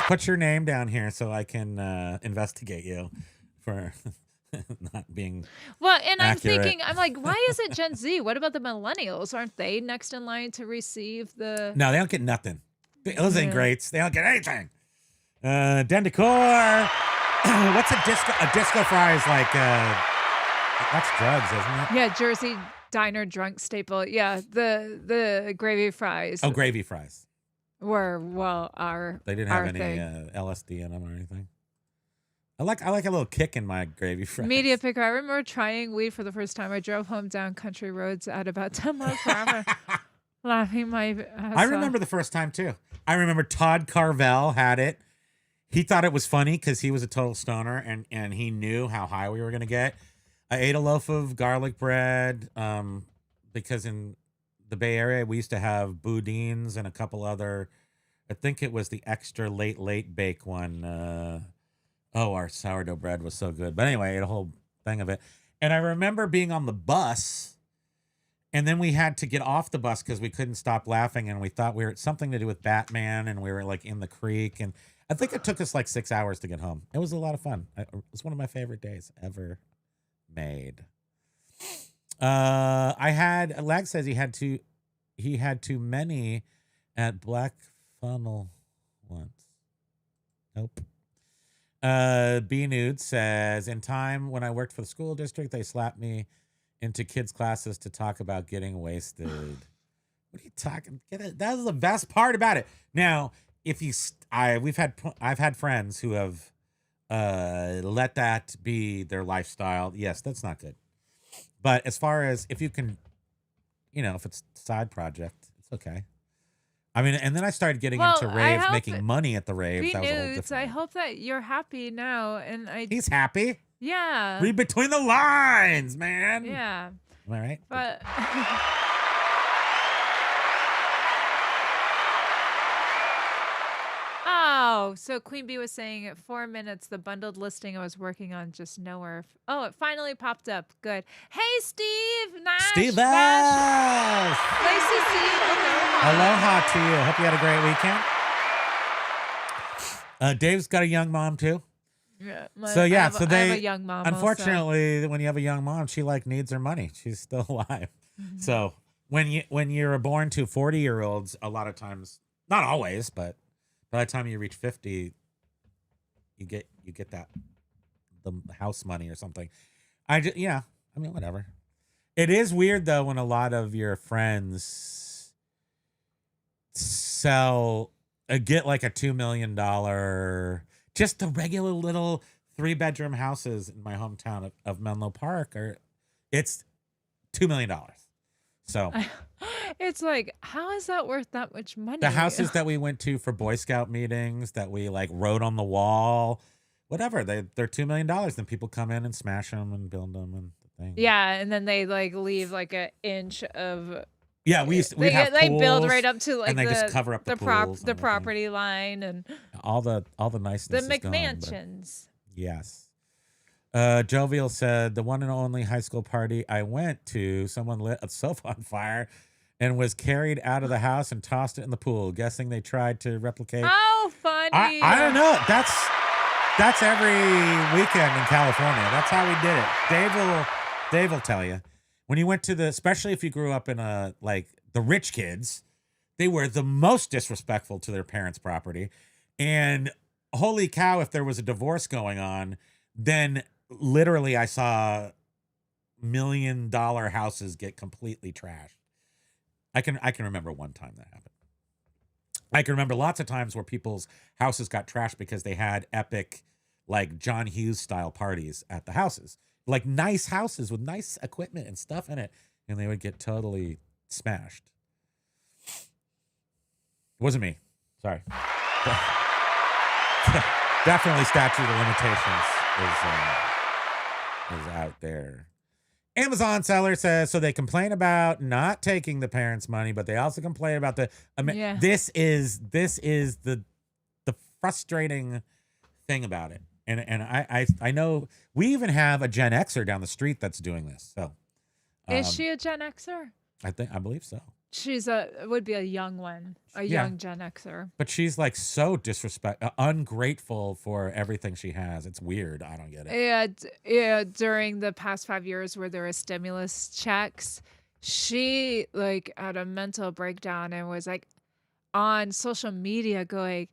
put your name down here so I can investigate you for not being and accurate. I'm like, why is it Gen Z? What about the millennials? Aren't they next in line to receive the? No, they don't get nothing. Those ain't greats. They don't get anything. Den Decor. What's a disco fry is like that's drugs, isn't it? Yeah, Jersey diner drunk staple. Yeah, the gravy fries. Oh, gravy fries. Were they didn't have any LSD in them or anything. I like a little kick in my gravy fries. Media picker. I remember trying weed for the first time. I drove home down country roads at about 10 miles per hour, laughing my ass I remember the first time too. I remember Todd Carvel had it. he thought it was funny because he was a total stoner and he knew how high we were going to get. I ate a loaf of garlic bread because in the Bay Area, we used to have boudins and a couple other, I think it was the extra late bake one. Our sourdough bread was so good. But anyway, I ate a whole thing of it. And I remember being on the bus, and then we had to get off the bus because we couldn't stop laughing, and we thought we were something to do with Batman, and we were like in the creek. And I think it took us like 6 hours to get home. It was a lot of fun. It was one of my favorite days ever made. Lag says he had too many at Black Funnel once. Nope. B Nude says, in time when I worked for the school district, they slapped me into kids' classes to talk about getting wasted. What are you talking? That was the best part about it. Now, I've had friends who have let that be their lifestyle. Yes, that's not good. But as far as if you can, if it's a side project, it's okay. I mean, and then I started getting into raves, making money at the raves. That was a whole different. I hope that you're happy now, and he's happy. Yeah. Read between the lines, man. Yeah. Am I right? But. Oh, so Queen Bee was saying at 4 minutes, the bundled listing I was working on just nowhere. Oh, it finally popped up. Good. Hey, Steve Nash. Steve Nash. Nice to see you. Aloha to you. Hope you had a great weekend. Dave's got a young mom too. Yeah. I have a young mom. Unfortunately, also. when you have a young mom, she needs her money. She's still alive. Mm-hmm. So when you're born to 40-year-olds, a lot of times, not always, but by the time you reach 50, you get the house money or something. Whatever. It is weird though when a lot of your friends get like a $2 million, just the regular little 3-bedroom houses in my hometown of Menlo Park it's $2 million. So it's like, how is that worth that much money? The houses that we went to for Boy Scout meetings that we wrote on the wall, whatever, they're $2 million. Then people come in and smash them and build them and the thing. Yeah, and then they leave an inch of. Yeah, we have they pools, build right up to and they just cover up the property line and all the niceness. The McMansions. Yes. Jovial said, the one and only high school party I went to, someone lit a sofa on fire and was carried out of the house and tossed it in the pool. Guessing they tried to replicate. Oh, funny. I don't know. That's every weekend in California. That's how we did it. Dave will tell you. When you went to especially if you grew up in the rich kids, they were the most disrespectful to their parents' property. And holy cow, if there was a divorce going on, then literally I saw $1 million houses get completely trashed. I can remember one time that happened. I can remember lots of times where people's houses got trashed because they had epic, John Hughes style parties at the houses. Nice houses with nice equipment and stuff in it. And they would get totally smashed. It wasn't me. Sorry. Definitely statute of limitations is out there. Amazon seller says, so they complain about not taking the parents' money, but they also complain about this is the frustrating thing about it. And I know we even have a Gen Xer down the street that's doing this. So is she a Gen Xer? I believe so. She's would be a young one, young Gen Xer. But she's so ungrateful for everything she has. It's weird. I don't get it. Yeah. During the past 5 years where there were stimulus checks, she had a mental breakdown and was on social media going,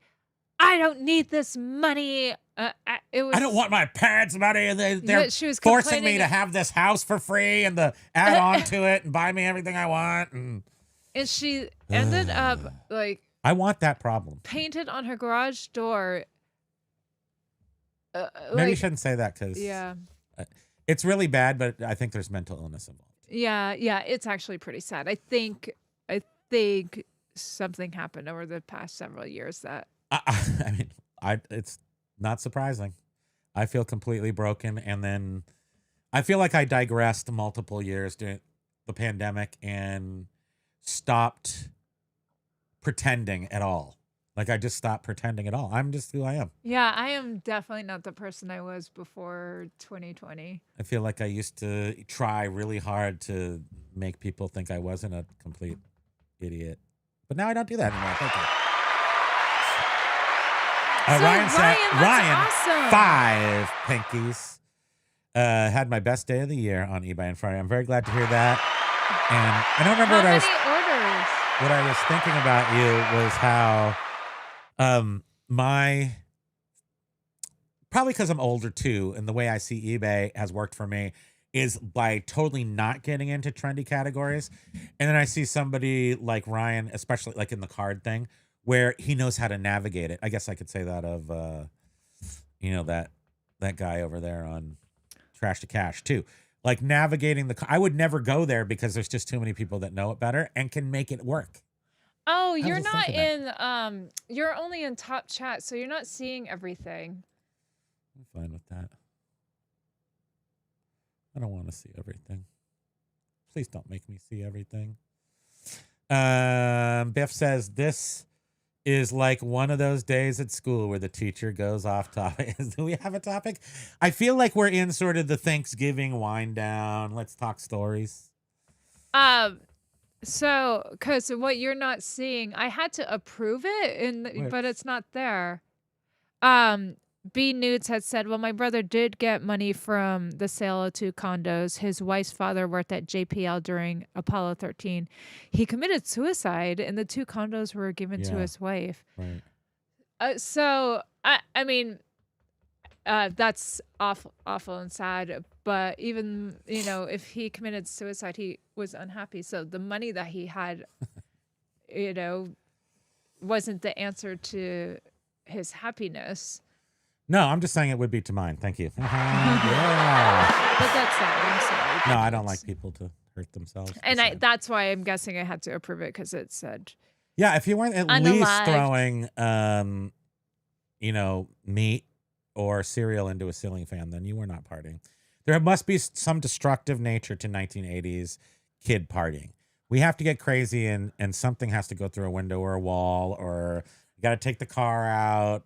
"I don't need this money." I don't want my parents' money. They're forcing me to have this house for free and to add on to it and buy me everything I want. And she ended up I want that problem. Painted on her garage door. Maybe you shouldn't say that because it's really bad, but I think there's mental illness involved. Yeah, it's actually pretty sad. I think something happened over the past several years that. not surprising. I feel completely broken. And then I feel like I digressed multiple years during the pandemic and stopped pretending at all. Like I just stopped pretending at all. I'm just who I am. Yeah, I am definitely not the person I was before 2020. I feel like I used to try really hard to make people think I wasn't a complete idiot. But now I don't do that anymore. Thank you. So, Ryan said, that's awesome. 5 pinkies. Had my best day of the year on eBay and Friday. I'm very glad to hear that. And I don't remember How what many orders? what I was thinking about you was how my, probably because I'm older too, and the way I see eBay has worked for me is by totally not getting into trendy categories. And then I see somebody like Ryan, especially like in the card thing, where he knows how to navigate it. I guess I could say that of, that guy over there on Trash to Cash too. Like navigating I would never go there because there's just too many people that know it better and can make it work. Oh, was you're just not thinking in you're only in top chat, so you're not seeing everything. I'm fine with that. I don't want to see everything. Please don't make me see everything. Biff says this is like one of those days at school where the teacher goes off topic. Do we have a topic? I feel like we're in sort of the Thanksgiving wind down. Let's talk stories. So, because what you're not seeing, I had to approve it, Wait. but it's not there. B Nudes had said, well, my brother did get money from the sale of 2 condos. His wife's father worked at JPL during Apollo 13. He committed suicide, and the 2 condos were given to Yeah. his wife. Right. So, I mean, that's awful and sad. But even, if he committed suicide, he was unhappy. So the money that he had, wasn't the answer to his happiness. No, I'm just saying it would be to mine. Thank you. Yeah. But that's sad. I'm sorry. No, I don't like people to hurt themselves. And that's why I'm guessing I had to approve it because it said. Yeah, if you weren't at least throwing, meat or cereal into a ceiling fan, then you were not partying. There must be some destructive nature to 1980s kid partying. We have to get crazy and something has to go through a window or a wall, or you got to take the car out.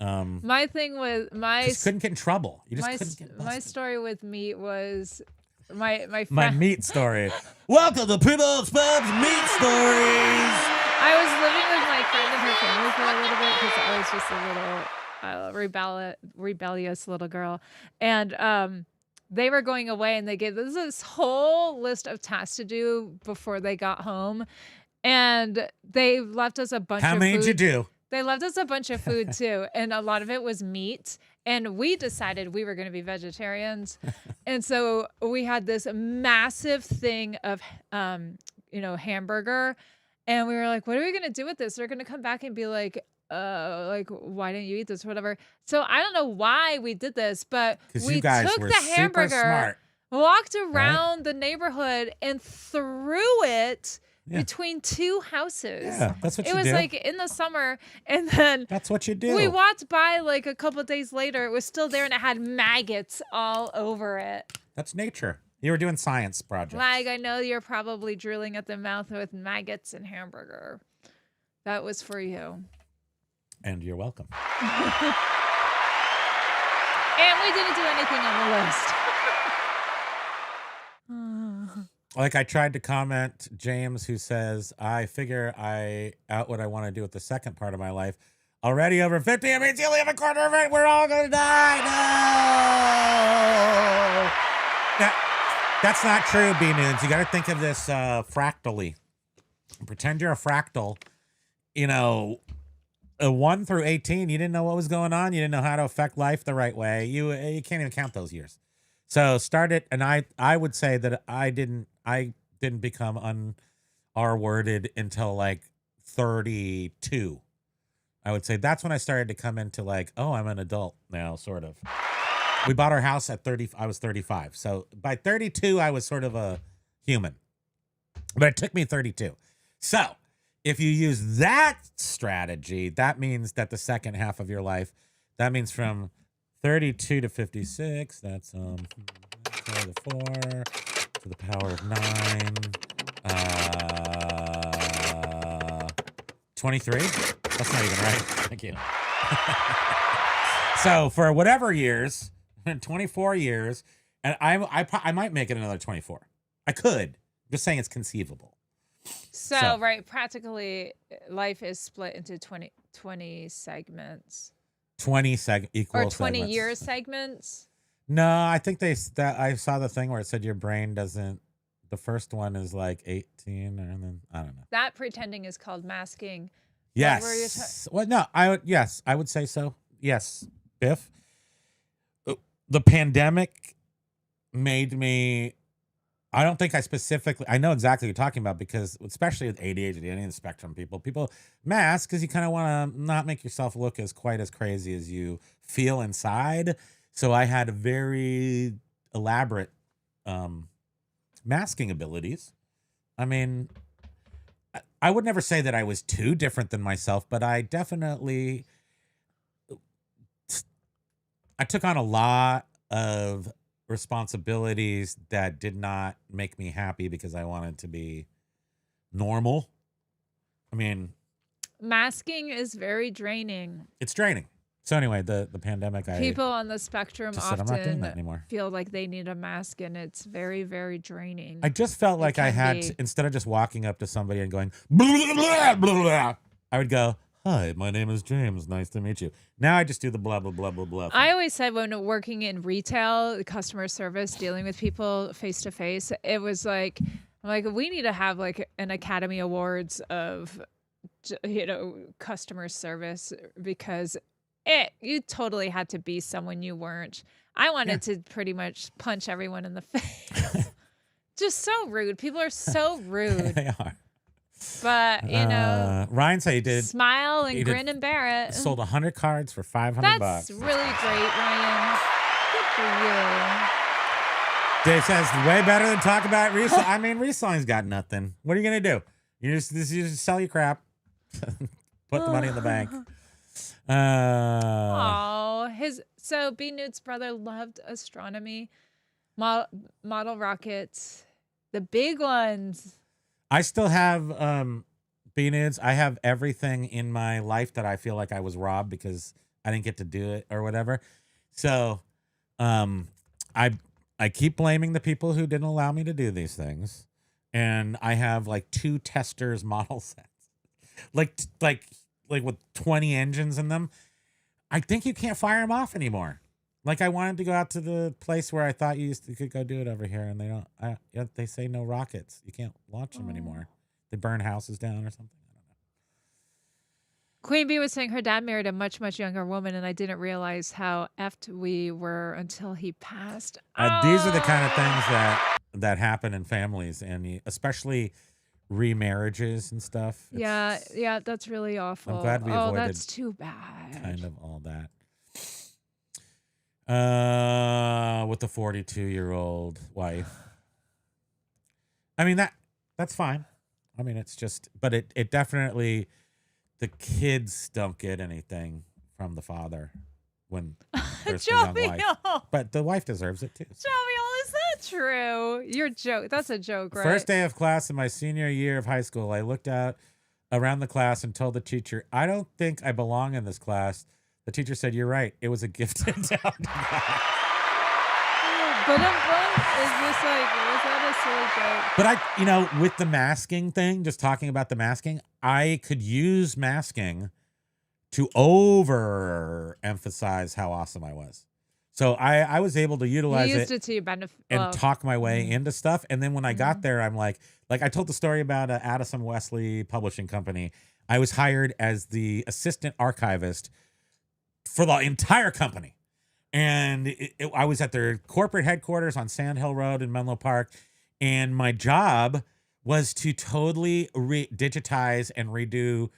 My thing was just couldn't get in trouble. You just couldn't get busted. My story with meat was my meat story. Welcome to Primo's Pub's Meat Stories. I was living with my friend and her family for a little bit because I was just a little rebellious little girl, and they were going away and they gave us this whole list of tasks to do before they got home, and they left us a bunch of food. How many did you do? They left us a bunch of food too, and a lot of it was meat. And we decided we were going to be vegetarians, and so we had this massive thing of, hamburger, and we were like, "What are we going to do with this?" They're going to come back and be like, why didn't you eat this?" Whatever. So I don't know why we did this, but we you guys took were the hamburger, super smart, walked around the neighborhood, and threw it. Yeah. Between 2 houses. Yeah, that's what you do. It was like in the summer, and then that's what you do. we walked by like a couple of days later. It was still there, and it had maggots all over it. That's nature. You were doing science projects. Like, I know you're probably drooling at the mouth with maggots and hamburger. That was for you. And you're welcome. And we didn't do anything on the list. Like I tried to comment, James, who says, I figure I out what I want to do with the second part of my life. Already over 50, I mean, you only have a quarter of it. We're all going to die. No. That's not true, B-Nudes. You got to think of this fractally. Pretend you're a fractal. A 1 through 18, you didn't know what was going on. You didn't know how to affect life the right way. You can't even count those years. So start it, and I would say that I didn't become R-worded until like 32. I would say that's when I started to come into like, oh, I'm an adult now, sort of. We bought our house at 30. I was 35. So by 32, I was sort of a human. But it took me 32. So if you use that strategy, that means that the second half of your life, That means from 32 to 56. That's to the 4 to the power of 9. 23. That's not even right. Thank you. So for whatever years, 24 years, and I might make it another 24. I could. Just saying it's conceivable. So right, practically life is split into 20 segments. 20 equal or 20 segments. year segments. No, I think I saw the thing where it said your brain doesn't. The first one is like 18, and then I don't know. That pretending is called masking. Yes. Well, no, I would say so. Yes, Biff. The pandemic made me. I don't think I know exactly what you're talking about, because especially with ADHD, any of the spectrum people mask because you kind of want to not make yourself look quite as crazy as you feel inside. So I had very elaborate masking abilities. I mean, I would never say that I was too different than myself, but I definitely took on a lot of responsibilities that did not make me happy because I wanted to be normal. I mean, masking is very draining. It's draining. So anyway, the pandemic, people on the spectrum just said, I'm not doing that often anymore. feel like they need a mask, and it's very, very draining. I just felt like I had to, instead of just walking up to somebody and going blah, blah, blah, blah, I would go, hi, my name is James. Nice to meet you. Now I just do the blah, blah, blah, blah, blah. I always said when working in retail, customer service, dealing with people face to face, it was like we need to have like an Academy Awards of, customer service, because you totally had to be someone you weren't. I wanted to pretty much punch everyone in the face. Just so rude. People are so rude. They are. But, Ryan said he did. Smile and grin and bear it. Sold 100 cards for $500. That's really great, Ryan. Good for you. Dave says, way better than talk about reselling. I mean, reselling's got nothing. What are you going to do? You just sell your crap. Put the money in the bank. So B Newt's brother loved astronomy, model rockets, the big ones. I still have B-Nudes. I have everything in my life that I feel like I was robbed because I didn't get to do it or whatever. So I keep blaming the people who didn't allow me to do these things. And I have like 2 testers model sets. Like with 20 engines in them. I think you can't fire them off anymore. Like I wanted to go out to the place where I thought you could go do it over here, and they don't. They say no rockets. You can't launch them anymore. They burn houses down or something. I don't know. Queen Bee was saying her dad married a much, much younger woman, and I didn't realize how effed we were until he passed. These are the kind of things that happen in families, and especially remarriages and stuff. Yeah, that's really awful. I'm glad we avoided. That's too bad. Kind of all that. With the 42-year-old wife. I mean, that's fine. I mean, it's just, but it definitely, the kids don't get anything from the father when there's the young wife. But the wife deserves it too. So. Jovial, is that true? Your joke. That's a joke, right? First day of class in my senior year of high school, I looked out around the class and told the teacher, I don't think I belong in this class. The teacher said, you're right. It was a gifted down class. But is this was that a silly joke? But with the masking thing, just talking about the masking, I could use masking to overemphasize how awesome I was. So I was able to utilize it to your benefit and talk my way into stuff. And then when I got there, I'm like I told the story about Addison Wesley Publishing Company. I was hired as the assistant archivist for the entire company. And I was at their corporate headquarters on Sand Hill Road in Menlo Park. And my job was to totally digitize and redo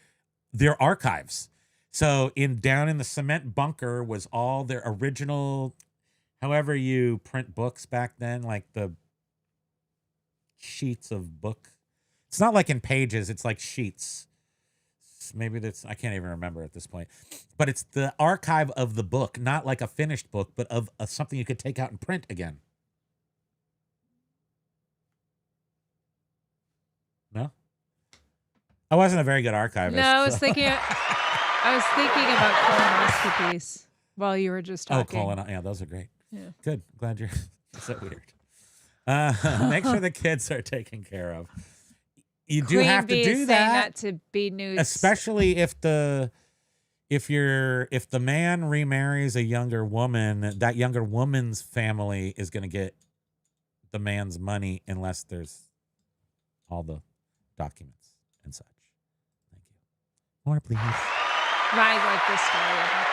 their archives. So down in the cement bunker was all their original, however you print books back then, like the sheets of book. It's not like in pages, it's like sheets. maybe that's, I can't even remember at this point. But it's the archive of the book, not like a finished book, but of something you could take out and print again. No? I wasn't a very good archivist. No, I was thinking about colonoscopies while you were just talking. Yeah, those are great. Yeah. Good. Glad you're so weird. Make sure the kids are taken care of. You do Queen have to Bee do is saying that to be news. especially if the man remarries a younger woman, that younger woman's family is going to get the man's money unless there's all the documents and such. Thank you. More, please. I like this story about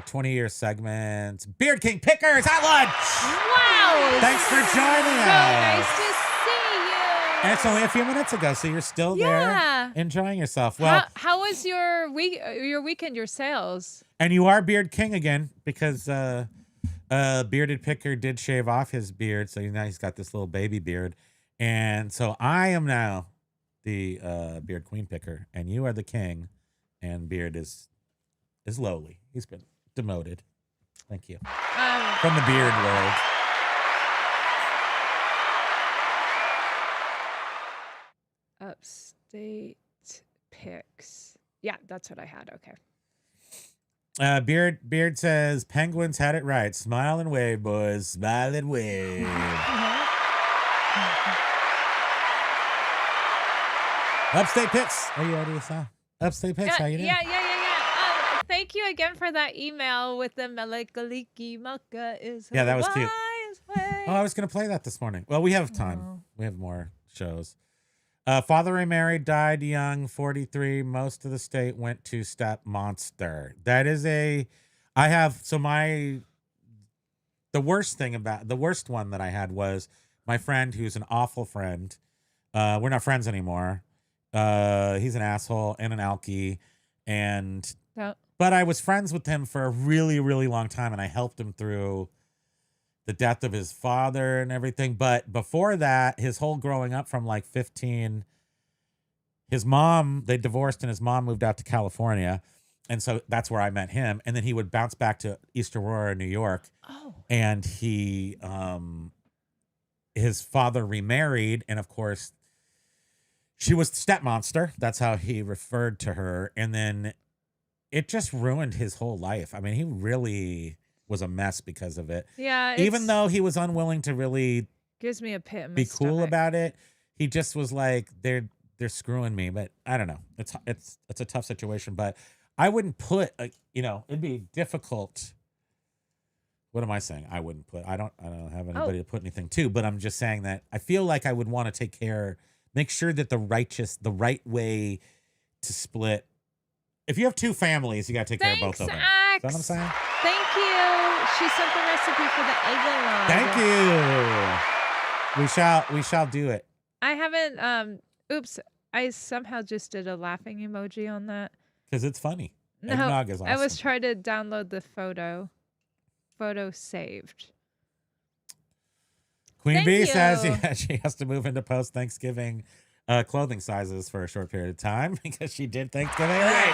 the 20-year segment. Beard King Pickers at lunch. Wow! Thanks for joining So us. nice to see you. And it's only a few minutes ago, so you're still Yeah. there enjoying yourself. Well, how was your weekend, your sales? and you are Beard King again because Bearded Picker did shave off his beard, so now he's got this little baby beard. And so I am now the Beard Queen Picker, and you are the king, and Beard is lowly. He's been demoted. Thank you. From the beard world. Upstate picks. Yeah, that's what I had. Okay. Beard says Penguins had it right. Smile and wave, boys. Smile and wave. Upstate Picks. Are you ready to song? Upstate Picks. How you doing? Yeah. Thank you again for that email with the Melakaliki Maka is Yeah, that was cute. way. Oh, I was going to play that this morning. Well, we have time. We have more shows. Father remarried, died young, 43. Most of the state went to Step Monster. That is the worst one that I had was my friend who's an awful friend. We're not friends anymore. He's an asshole and an alkie. But I was friends with him for a really, really long time, and I helped him through the death of his father and everything. But before that, his whole growing up from like 15, his mom, they divorced and his mom moved out to California. And so that's where I met him. And then he would bounce back to East Aurora, New York. Oh. And his father remarried. And of course, she was the step monster. That's how he referred to her. And then it just ruined his whole life. I mean, he really was a mess because of it. Yeah. Even though he was unwilling to really gives me a pit in my be cool stomach. about it, he just was like, they're screwing me. But I don't know. It's a tough situation. But I wouldn't put it'd be difficult. What am I saying? I wouldn't put. I don't have anybody to put anything to. But I'm just saying that I feel like I would want to make sure that the right way to split. If you have two families, you got to take care of both of them. Axe. Is that what I'm saying? Thank you. She sent the recipe for the egg along. Thank you. We shall do it. I haven't. Oops. I somehow just did a laughing emoji on that. Because it's funny. No, Eggnog is awesome. I was trying to download the photo. Photo saved. Queen Bee says she has to move into post-Thanksgiving clothing sizes for a short period of time because she did Thanksgiving right.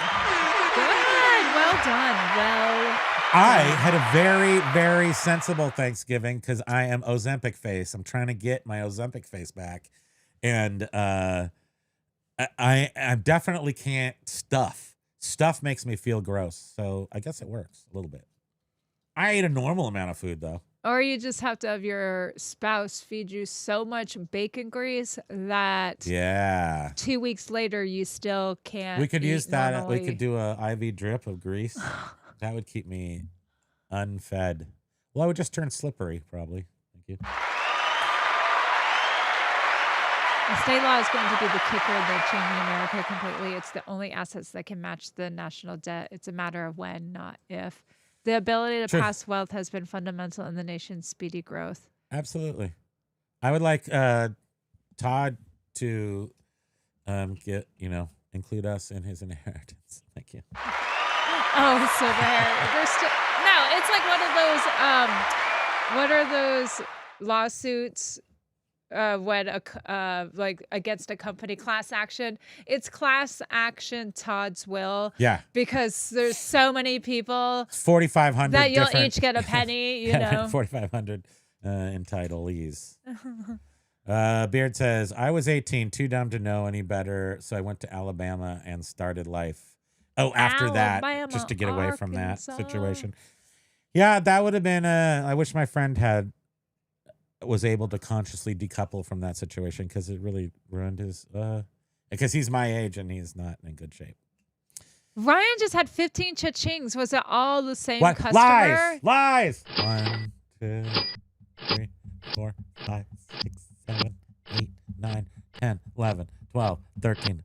Good. Well done. I had a very, very sensible Thanksgiving because I am Ozempic face. I'm trying to get my Ozempic face back. And I definitely can't stuff. Stuff makes me feel gross. So I guess it works a little bit. I ate a normal amount of food, though. Or you just have to have your spouse feed you so much bacon grease that 2 weeks later you still can't. We could use that. Normally. We could do a IV drip of grease. That would keep me unfed. Well, I would just turn slippery, probably. Thank you. The state law is going to be the kicker that changing America completely. It's the only assets that can match the national debt. It's a matter of when, not if. The ability to pass wealth has been fundamental in the nation's speedy growth. Absolutely. I would like Todd to include us in his inheritance. Thank you. Oh, so there. No, it's like one of those what are those lawsuits when like against a company class action. It's class action Todd's will. Yeah. Because there's so many people 4,500 that you'll different- each get a penny, you know. 4,500 entitlees. Beard says, I was 18, too dumb to know any better, so I went to Alabama and started life. Oh, after that, just to get away from that situation. Yeah, that would have been I wish my friend was able to consciously decouple from that situation, because it really ruined his because he's my age and he's not in good shape. Ryan just had 15 cha-chings. Was it all the same What? customer? Lies! 1, 2, 3, 4, 5, 6, 7, 8, 9, 10, 11, 12, 13,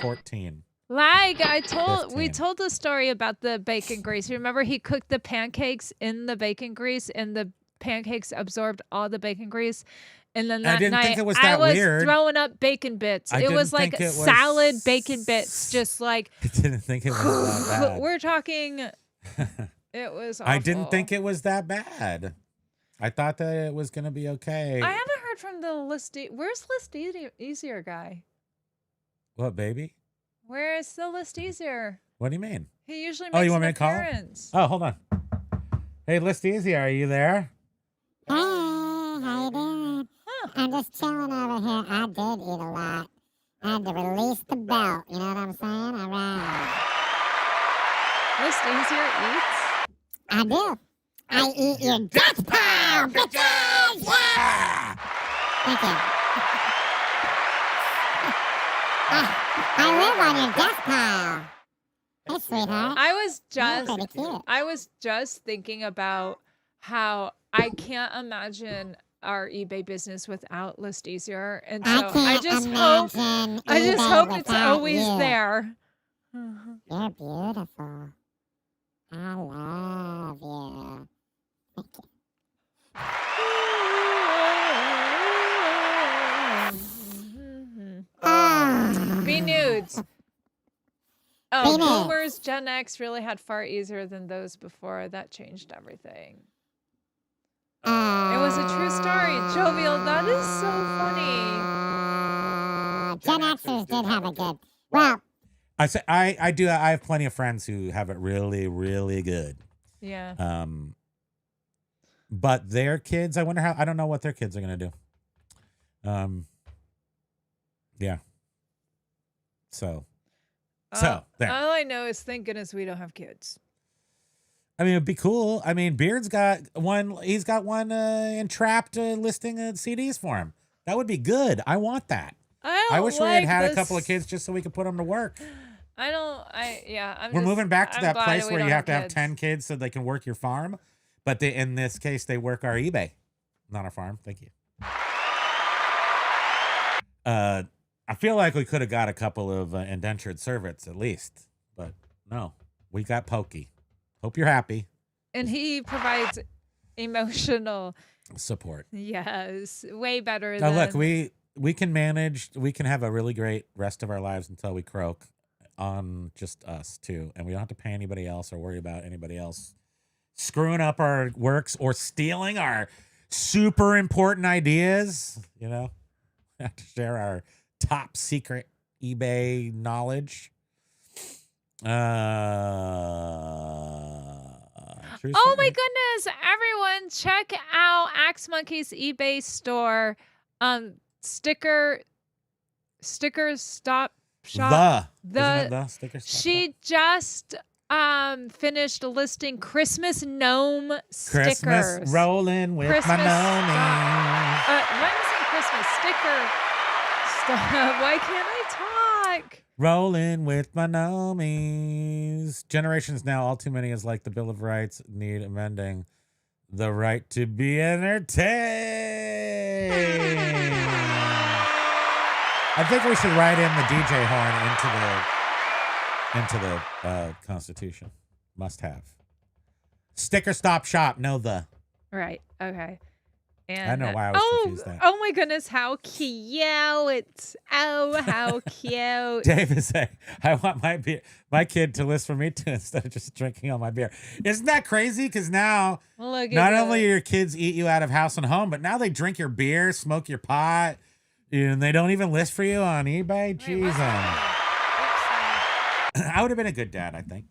14. Like we 15. told the story about the bacon grease. Remember, he cooked the pancakes in the bacon grease, and the pancakes absorbed all the bacon grease. And then that I didn't night, think it was I that was weird. throwing up bacon bits. I It was didn't like think it was- salad bacon bits, just like. I didn't think it was that bad. We're talking. It was awful. I didn't think it was that bad. I thought that it was going to be okay. I haven't heard from the Where's ListEasier guy? What, baby? Where is the ListEasier? What do you mean? He usually makes Oh, you want an me to call him? appearance. Oh, hold on. Hey, ListEasier, are you there? Hey, how you doing? I'm just chilling over here. I did eat a lot. I had to release the belt. You know what I'm saying? All right. ListEasier eats? I do. I eat your death pile, bitches! Yeah! Thank you. I live on your death pile. Hey, sweetheart. I was just thinking about how I can't imagine our eBay business without ListEasier, and so I just hope it's always you. there. You're beautiful. I love you. Thank you. Be nudes. Be Oh, nudes. boomers, Gen X really had far easier than those before. That changed everything. It was a true story. Jovial, that is so funny. Gen Xers did have a good. Well, I do. I have plenty of friends who have it really, really good. Yeah. But their kids, I don't know what their kids are going to do. Yeah. So there. All I know is thank goodness we don't have kids. I mean, it'd be cool. I mean, Beard's got one. He's got one entrapped listing CDs for him. That would be good. I want that. I wish we had a couple of kids just so we could put them to work. We're moving back to that place where you have to have kids. 10 kids so they can work your farm. But in this case, they work our eBay, not our farm. Thank you. I feel like we could have got a couple of indentured servants at least, but no, we got Pokey. Hope you're happy. And he provides emotional Support. Yes, way better Now than. look, we can manage. We can have a really great rest of our lives until we croak on just us two, and we don't have to pay anybody else or worry about anybody else screwing up our works or stealing our super important ideas. You know, we have to share our top secret eBay knowledge. Oh my goodness, everyone, check out Axe Monkey's eBay store. Sticker stop shop. The sticker stop She shop? just finished listing Christmas gnome stickers. Christmas rolling with Christmas my gnomies. Why am I saying Christmas sticker stuff? Why can't I talk? Rolling with my gnomies. Generations now, all too many is like the Bill of Rights need amending. The right to be entertained. I think we should write in the DJ horn into the Constitution. Must have. Sticker stop shop. No the. Right. Okay. And know why I was confused there. Oh my goodness, how cute! Oh, how cute! Dave is saying, I want my kid to list for me too instead of just drinking all my beer. Isn't that crazy? Because now Look at not that. only your kids eat you out of house and home, but now they drink your beer, smoke your pot, and they don't even list for you on eBay. Jesus. I would have been a good dad, I think.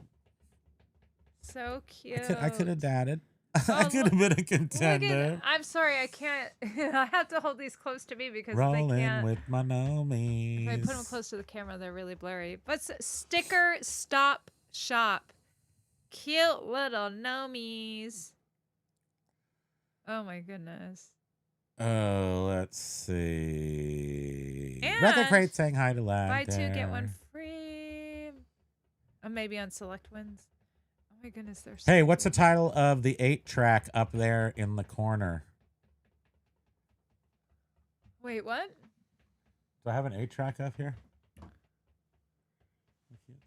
So cute. I could have dadded. Oh, I could have been a Look contender. at, I'm sorry, I can't. I have to hold these close to me because they Rolling can't. with my nomies. If I put them close to the camera, they're really blurry. But sticker stop shop. Cute little nomies. Oh my goodness. Oh, let's see. And Record Crate saying hi to Lag. Buy two, get one free. Maybe on select wins. Oh my goodness, they're so Hey, what's the cute. title of the 8-track up there in the corner? Wait, what? Do I have an 8-track up here? I can't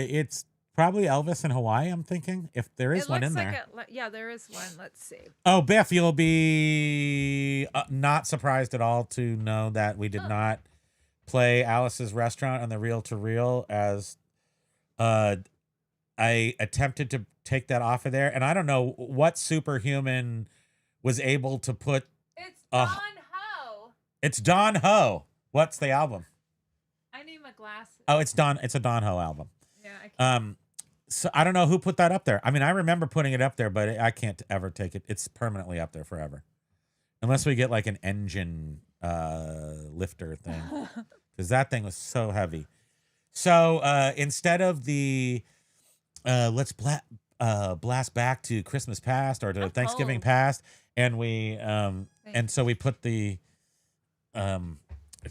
see. It's probably Elvis in Hawaii, I'm thinking. If there is It one looks in like there. yeah, there is one. Let's see. Oh, Biff, you'll be not surprised at all to know that we did not play Alice's Restaurant on the Reel to Reel as I attempted to take that off of there. And I don't know what superhuman was able to put. It's Don Ho. It's Don Ho. What's the album? I need my glasses. Oh, it's a Don Ho album. Yeah, I can't. So I don't know who put that up there. I mean, I remember putting it up there, but I can't ever take it. It's permanently up there forever. Unless we get like an engine lifter thing. Because that thing was so heavy. So instead of the let's blast back to Christmas past or to Thanksgiving past, and so we put the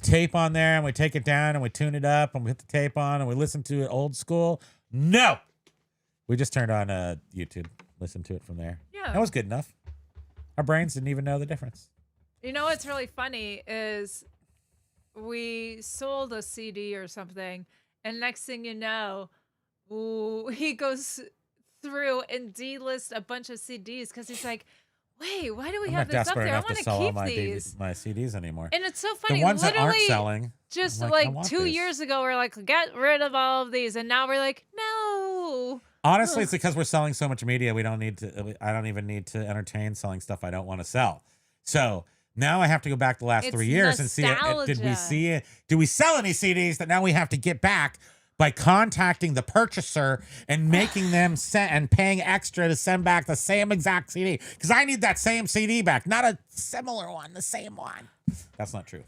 tape on there and we take it down and we tune it up and we hit the tape on and we listen to it old school. No, we just turned on YouTube, listened to it from there. Yeah. That was good enough. Our brains didn't even know the difference. You know what's really funny is we sold a CD or something, and next thing you know, he goes through and delists a bunch of CDs because he's like, wait, why do we I'm have not this up desperate there? I enough to want to sell all keep my these. my CDs anymore. And it's so funny. The ones that aren't Literally, selling, just I'm like, I like want 2 this. years ago, we're like, get rid of all of these, and now we're like, no. Honestly, it's because we're selling so much media. We don't need to. I don't even need to entertain selling stuff I don't want to sell. So now I have to go back the last It's 3 years and see did we nostalgia. see it? Do we sell any CDs that now we have to get back by contacting the purchaser and making them send and paying extra to send back the same exact CD? Because I need that same CD back, not a similar one, the same one. That's not true.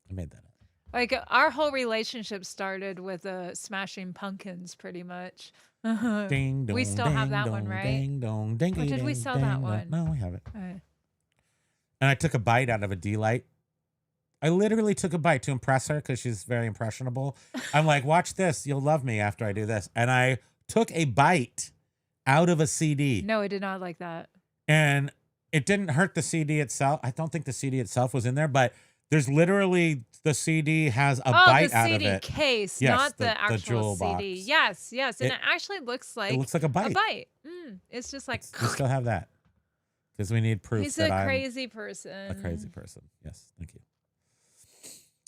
I made that up. Like our whole relationship started with Smashing Pumpkins, pretty much. Ding dong. We still have ding, that dong, one, right? Ding dong, ding. Or did we sell that one? No, we have it. Alright. And I took a bite out of a D-Light. I literally took a bite to impress her because she's very impressionable. I'm like, watch this. You'll love me after I do this. And I took a bite out of a CD. No, I did not like that. And it didn't hurt the CD itself. I don't think the CD itself was in there, but there's literally the CD has a bite out of CD it. case, Yes, not the the actual jewel CD. box. Yes. And it actually looks like It looks like a bite. a bite. It's just like We still have that because we need proof he's that a I'm crazy person. a crazy person. Yes, thank you.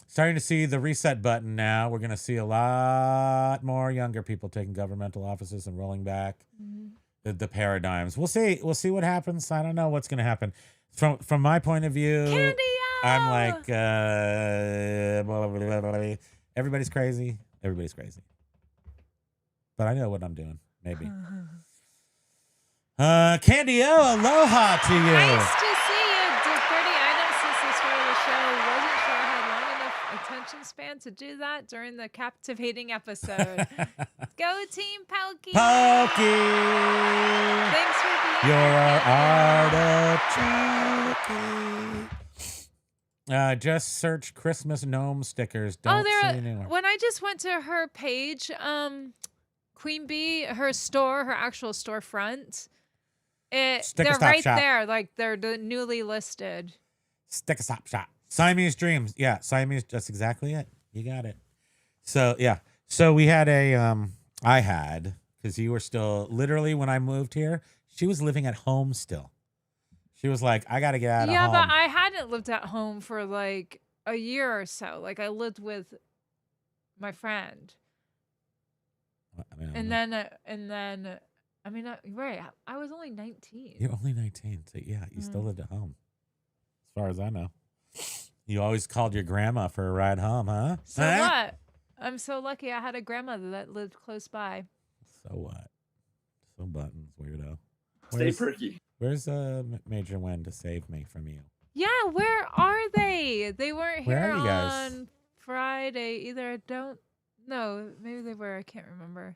Starting to see the reset button now. We're going to see a lot more younger people taking governmental offices and rolling back the paradigms. We'll see. We'll see what happens. I don't know what's going to happen. From my point of view, Candy, I'm like, blah, blah, blah, blah, blah. Everybody's crazy. Everybody's crazy. But I know what I'm doing. Maybe. Candy O, aloha to you. Nice to see you. Did 30 items since the start of the show. Wasn't sure I had long enough attention span to do that during the captivating episode. Go Team Pokey. Pokey. Thanks for being You're here. our artichoke. Just search Christmas gnome stickers. Don't see anyone. When I just went to her page, Queen Bee, her store, her actual storefront, they're Stop right shop. there. Like they're newly listed. Stick a stop shop. Siamese Dreams. Yeah, Siamese. That's exactly it. You got it. So, yeah. So we had I had, because you were still, literally when I moved here, She was living at home still. She was like, I got to get out of Yeah, home. but I hadn't lived at home for like a year or so. Like I lived with my friend. I mean, I don't And know. then, right. I was only 19. You're only 19. So, yeah, you still Mhm. lived at home. As far as I know. You always called your grandma for a ride home, huh? So Huh? what? I'm so lucky I had a grandmother that lived close by. So what? So buttons, weirdo. Stay perky. Where's Major Wen to save me from you? Yeah, where are they? They weren't Where here are you guys? on Friday either. I don't know. Maybe they were. I can't remember.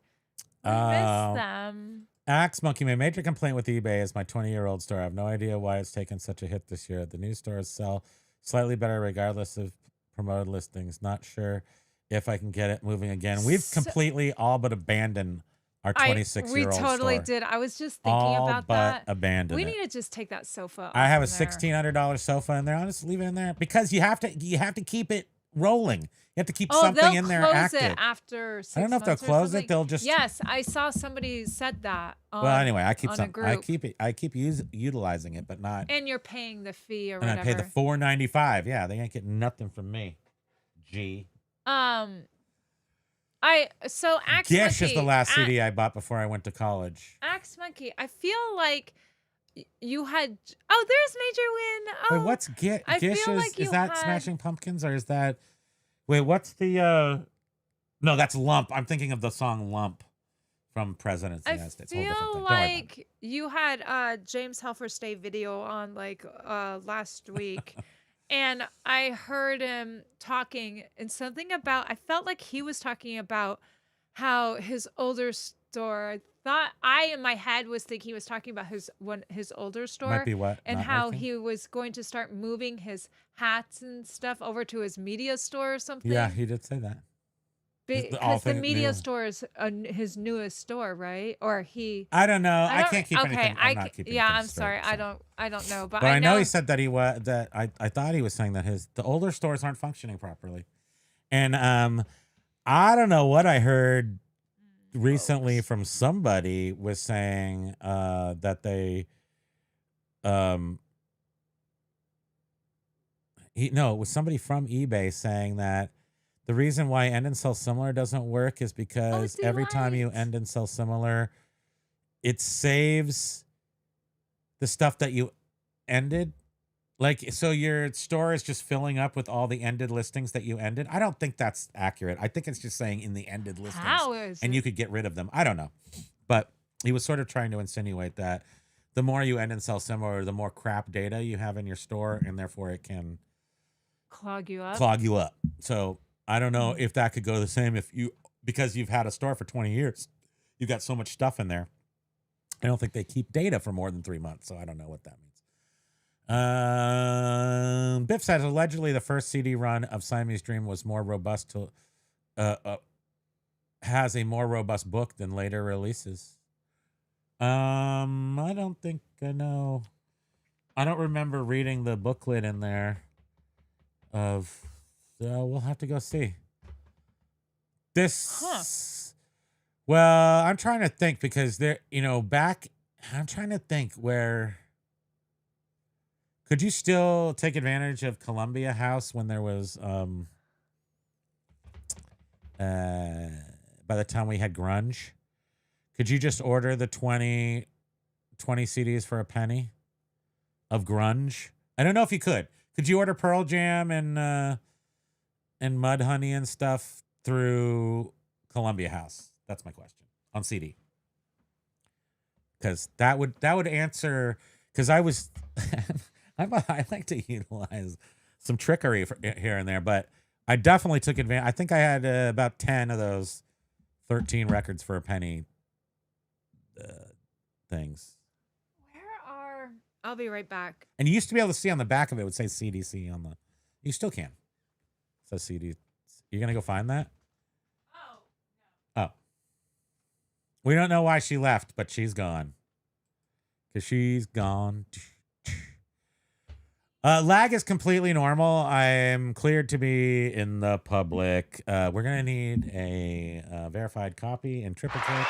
I missed them. Axe Monkey, my major complaint with eBay is my 20-year-old store. I have no idea why it's taken such a hit this year. The new stores sell slightly better regardless of promoted listings. Not sure if I can get it moving again. We've completely all but abandoned our 26-year-old store. We totally did. I was just thinking all about but that. abandoned We it. need to just take that sofa. I have a off from there. $1,600 sofa in there. I'll just leave it in there because you have to keep it rolling. You have to keep Oh, something they'll in there close active. it after 6 I don't know if they'll months or close it. something. They'll just Yes, I saw somebody said that. Well, anyway, I keep on a some. I group. keep it. I keep utilizing it, but not. And you're paying the fee or And whatever. I pay the $4.95. Yeah, they ain't getting nothing from me. G. Axe Gish Monkey, is the last CD I bought before I went to college. Axe Monkey, I feel like you had. Oh, there's Major Win. Oh, Wait, what's Gish? I Gish feel is like you is that had- Smashing Pumpkins or is that? Wait, what's the? No, that's Lump. I'm thinking of the song Lump from Presidents of the I United States. Whole different feel thing. Don't worry about it. like you had James Helfer's Day video on like last week. And I heard him talking and something about, I felt like he was talking about how his older store, in my head was thinking he was talking about his older store. Might be what? And Not how working? he was going to start moving his hats and stuff over to his media store or something. Yeah, he did say that. Because the thing media new. store is his newest store, right? Or he. I don't know. I don't- can't keep okay, anything. I'm not keeping. Yeah, anything I'm sorry. straight, I so. don't know, but But I know he said that he was that I thought he was saying that the older stores aren't functioning properly, and I don't know what I heard recently from somebody was saying that they it was somebody from eBay saying that the reason why end and sell similar doesn't work is because every time you end and sell similar, it saves the stuff that you ended. Like, so your store is just filling up with all the ended listings that you ended. I don't think that's accurate. I think it's just saying in the ended listings. How is and it? you could get rid of them. I don't know. But he was sort of trying to insinuate that the more you end and sell similar, the more crap data you have in your store, and therefore it can clog you up. clog you up. So I don't know if that could go the same because you've had a store for 20 years. You've got so much stuff in there. I don't think they keep data for more than 3 months, so I don't know what that means. Biff says allegedly the first CD run of Siamese Dream was more robust has a more robust book than later releases. I don't think I know. I don't remember reading the booklet in there. We'll have to go see. This. Well, I'm trying to think because I'm trying to think where. Could you still take advantage of Columbia House when there was by the time we had grunge? Could you just order the 20 CDs for a penny of grunge? I don't know if you could. Could you order Pearl Jam and Mudhoney and stuff through Columbia House? That's my question on CD. Because that would answer. Because I was, I like to utilize some trickery here and there, but I definitely took advantage. I think I had about 10 of those 13 records for a penny things. I'll be right back. And you used to be able to see on the back of it, would say CDC on the. You still can. So CD. You're gonna go find that? Oh. We don't know why she left, but she's gone. Because she's gone. Lag is completely normal. I am cleared to be in the public. We're gonna need a verified copy in triplicate.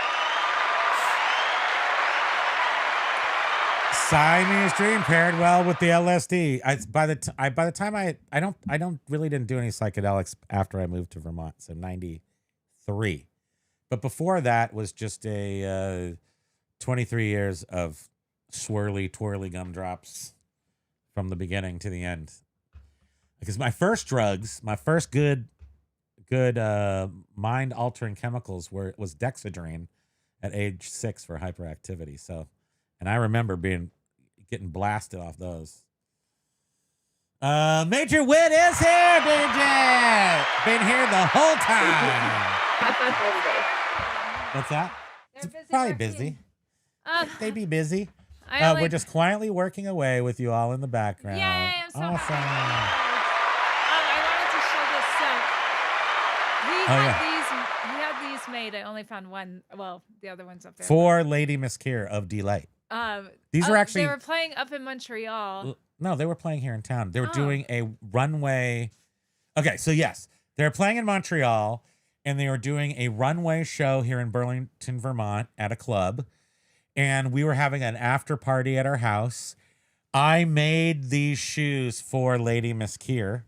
Siamese dream paired well with the LSD. By the time I don't really didn't do any psychedelics after I moved to Vermont, so 93. But before that was just a 23 years of swirly, twirly gumdrops from the beginning to the end. Because my first drugs, my first good mind altering chemicals was Dexedrine at age 6 for hyperactivity. So, and I remember getting blasted off those. Major Wit is here, DJ. Been here the whole time. What's that? They're busy Probably working. busy. They be busy. I We're just quietly working away with you all in the background. Yay, I'm so awesome. happy. I wanted to show this. So he had these made. I only found one. Well, the other one's up there. For Lady Miss Kier of Delight. These were actually they were playing up in Montreal. No, they were playing here in town. They were doing a runway. Okay, so yes, they're playing in Montreal, and they were doing a runway show here in Burlington, Vermont, at a club. And we were having an after party at our house. I made these shoes for Lady Miss Kier.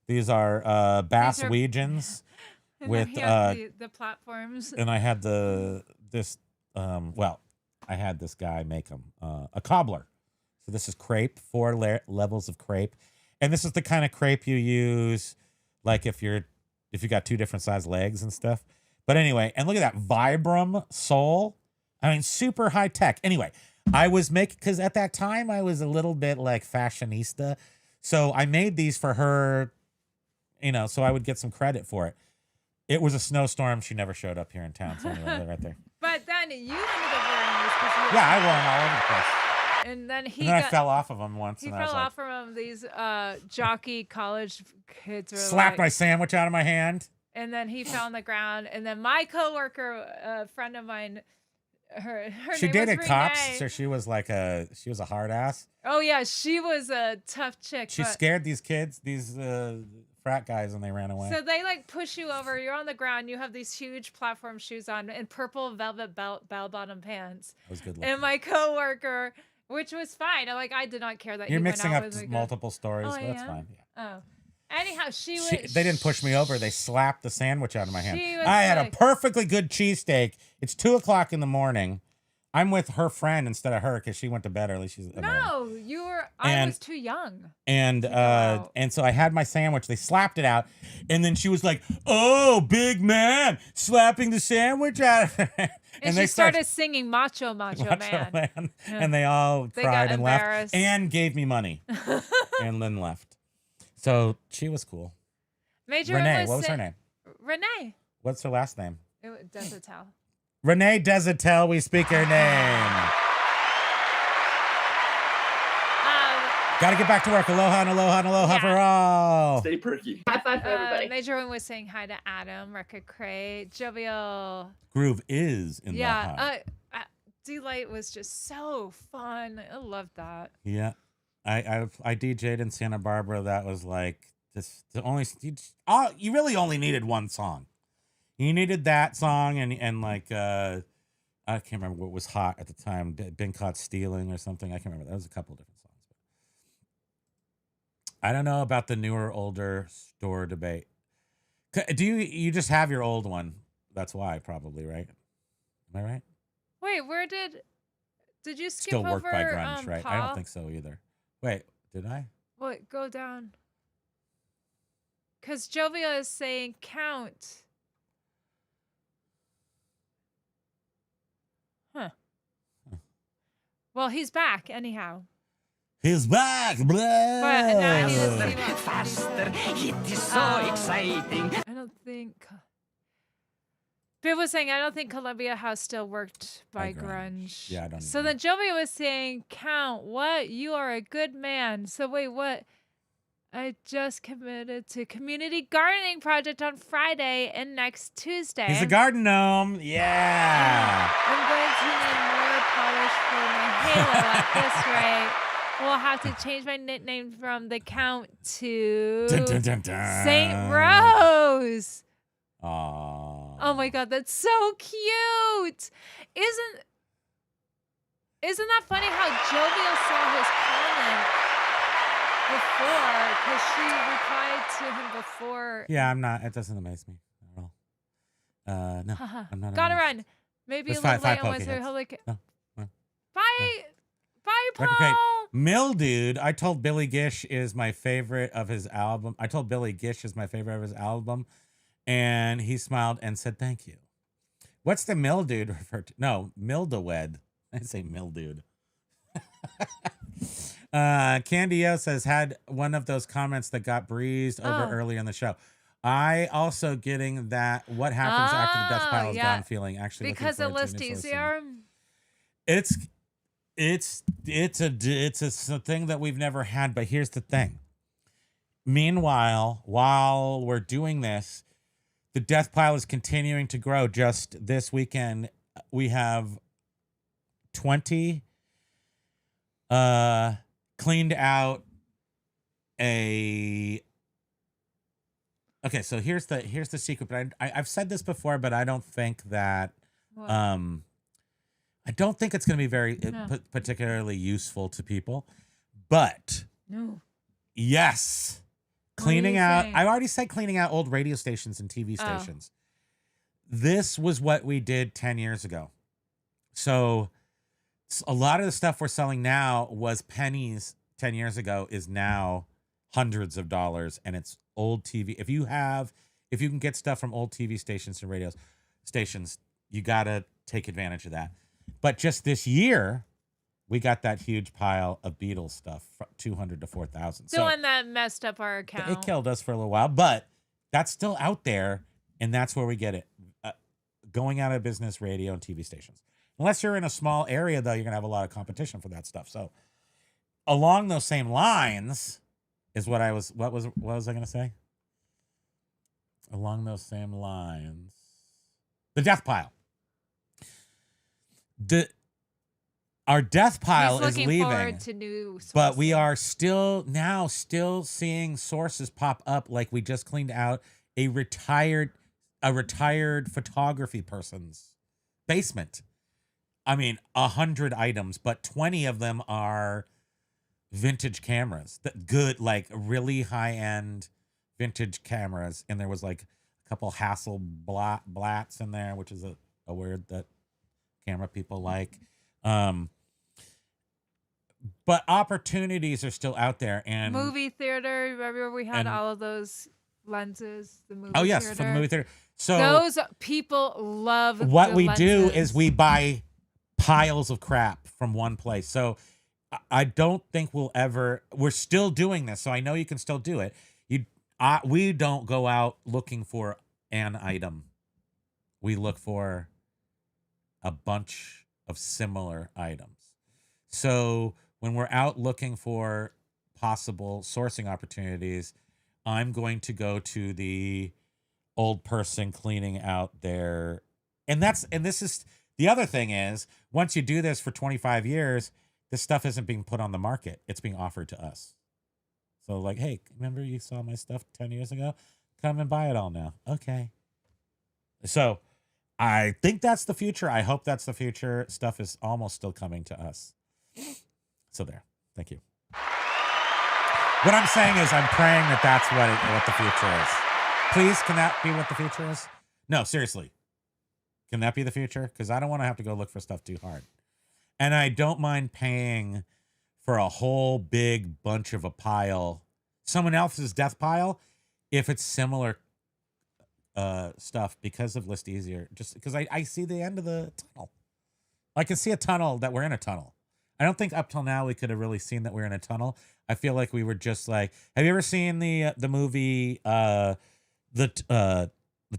These are Bass Weegens with the platforms. And I had I had this guy make them a cobbler. So this is crepe, 4 levels of crepe, and this is the kind of crepe you use, like if you got 2 different size legs and stuff. But anyway, and look at that Vibram sole. I mean, super high tech. Anyway, I was because at that time I was a little bit like fashionista, so I made these for her, so I would get some credit for it. It was a snowstorm. She never showed up here in town. So anyway, they're right there. But then you ended up wearing these because I wore them all over the place. And then I fell off of them once. He and fell I was off from them. These jockey college kids were slapped my like, sandwich out of my hand. and then he fell on the ground. And then my coworker, a friend of mine, her She name was dated cops, Renee. so she was a hard ass. Oh yeah, she was a tough chick. She but- scared these kids, these frat guys, and they ran away. So they like push you over. You're on the ground. You have these huge platform shoes on and purple velvet bell bottom pants. That was good looking. And my coworker, which was fine. I did not care that You're he mixing went up out with a multiple stories, Oh, but that's yeah? fine. Yeah. Oh, anyhow, They didn't push me over. They slapped the sandwich out of my hand. She was I had a like- perfectly good cheesesteak. It's 2:00 in the morning. I'm with her friend instead of her because she went to bed early. She's annoying. No, you were. I And- was too young. And out. and so I had my sandwich. They slapped it out, and then she was like, "Oh, big man, slapping the sandwich out." And they she started singing "Macho Man," Yeah. Yeah. And they all They cried got and left embarrassed. and gave me money, and then left. So she was cool. Major Renee, was what was her sa- name? Renee. What's her last name? It doesn't tell. Renee Desatel. We speak her name. Got to get back to work. Aloha and aloha and aloha Yeah. for all. Stay perky. High five for everybody. Major One was saying hi to Adam, Record Crate, Jovial. Groove is in the heart. Yeah. D-Light was just so fun. I loved that. Yeah, I DJ'd in Santa Barbara. That was like you really only needed one song. You needed that song and like I can't remember what was hot at the time. Been Caught Stealing or something. I can't remember. That was a couple different songs. I don't know about the newer, older store debate. Do you just have your old one? That's why, probably, right? Am I right? Wait, where did you skip Still over Work by Grunge, right? I Paul? don't think so either. Wait, did I? What? Go down. Because Jovial is saying count. Huh. Well, he's back anyhow. He's back. Blah. But now I need to see what Faster, it is so exciting. I don't think. Bill was saying, I don't think Columbia House still worked by grunge. Yeah, I don't So know. then Jovi was saying, count, what? You are a good man. So wait, what? I just committed to community gardening project on Friday and next Tuesday. He's a garden gnome. Yeah. I'm going to need more polish for my halo at this rate. We'll have to change my nickname from the Count to Dun, dun, dun, dun. Saint Rose. Aww. Oh my God, that's so cute. isn't that funny how Jovial saw his comment before because she replied to him before. Yeah, I'm not. It doesn't amaze me at all. No, I'm not. Gotta amazed. run. Maybe There's a little five late on Wednesday. Pokeheads. Holy No, no. Bye. Bye, Record Crate. Paul. Mildude. I told Billy Gish is my favorite of his album. I told Billy Gish is my favorite of his album, and he smiled and said thank you. What's the mildude referred to? No, mildewed. I say mildude. Candio says, had one of those comments that got breezed over earlier in the show. I also getting that what happens after the death pile is done feeling actually because of ListEasier. It's a thing that we've never had, but here's the thing. Meanwhile, while we're doing this, the death pile is continuing to grow. Just this weekend, we have 20 cleaned out a. Okay, so here's the secret. But I've said this before, but I don't think that I don't think it's going to be very particularly useful to people. But yes, cleaning out. I already said cleaning out old radio stations and TV stations. This was what we did 10 years ago. So a lot of the stuff we're selling now was pennies 10 years ago is now hundreds of dollars, and it's old TV. If you can get stuff from old TV stations and radio stations, you got to take advantage of that. But just this year, we got that huge pile of Beatles stuff, 200 to 4,000. The one that messed up our account. It killed us for a little while, but that's still out there, and that's where we get it. Going out of business, radio and TV stations. Unless you're in a small area, though, you're going to have a lot of competition for that stuff. So along those same lines is what was I going to say? Along those same lines. The death pile. Our death pile is leaving, to new sources. but we are still seeing sources pop up. Like we just cleaned out a retired photography person's basement. I mean, 100 items, but 20 of them are vintage cameras. That good, like really high end vintage cameras, and there was like a couple Hasselblatts in there, which is a word that camera people like. But opportunities are still out there, and movie theater. Remember we had all of those lenses. The movie. Oh yes, theater. from the movie theater. So those people love. What we lenses. do is we buy piles of crap from one place. So I don't think we're still doing this. So I know you can still do it. We don't go out looking for an item. We look for a bunch of similar items. So when we're out looking for possible sourcing opportunities, I'm going to go to the old person cleaning out their, and this is the other thing is, once you do this for 25 years, this stuff isn't being put on the market. It's being offered to us. So like, hey, remember you saw my stuff 10 years ago? Come and buy it all now. Okay. So I think that's the future. I hope that's the future. Stuff is almost still coming to us. So there. Thank you. What I'm saying is I'm praying that that's what the future is. Please, can that be what the future is? No, seriously. Can that be the future? Because I don't want to have to go look for stuff too hard. And I don't mind paying for a whole big bunch of a pile, someone else's death pile, if it's similar stuff because of ListEasier. Just because I see the end of the tunnel. I can see a tunnel that we're in a tunnel. I don't think up till now we could have really seen that we're in a tunnel. I feel like we were just like, have you ever seen the movie the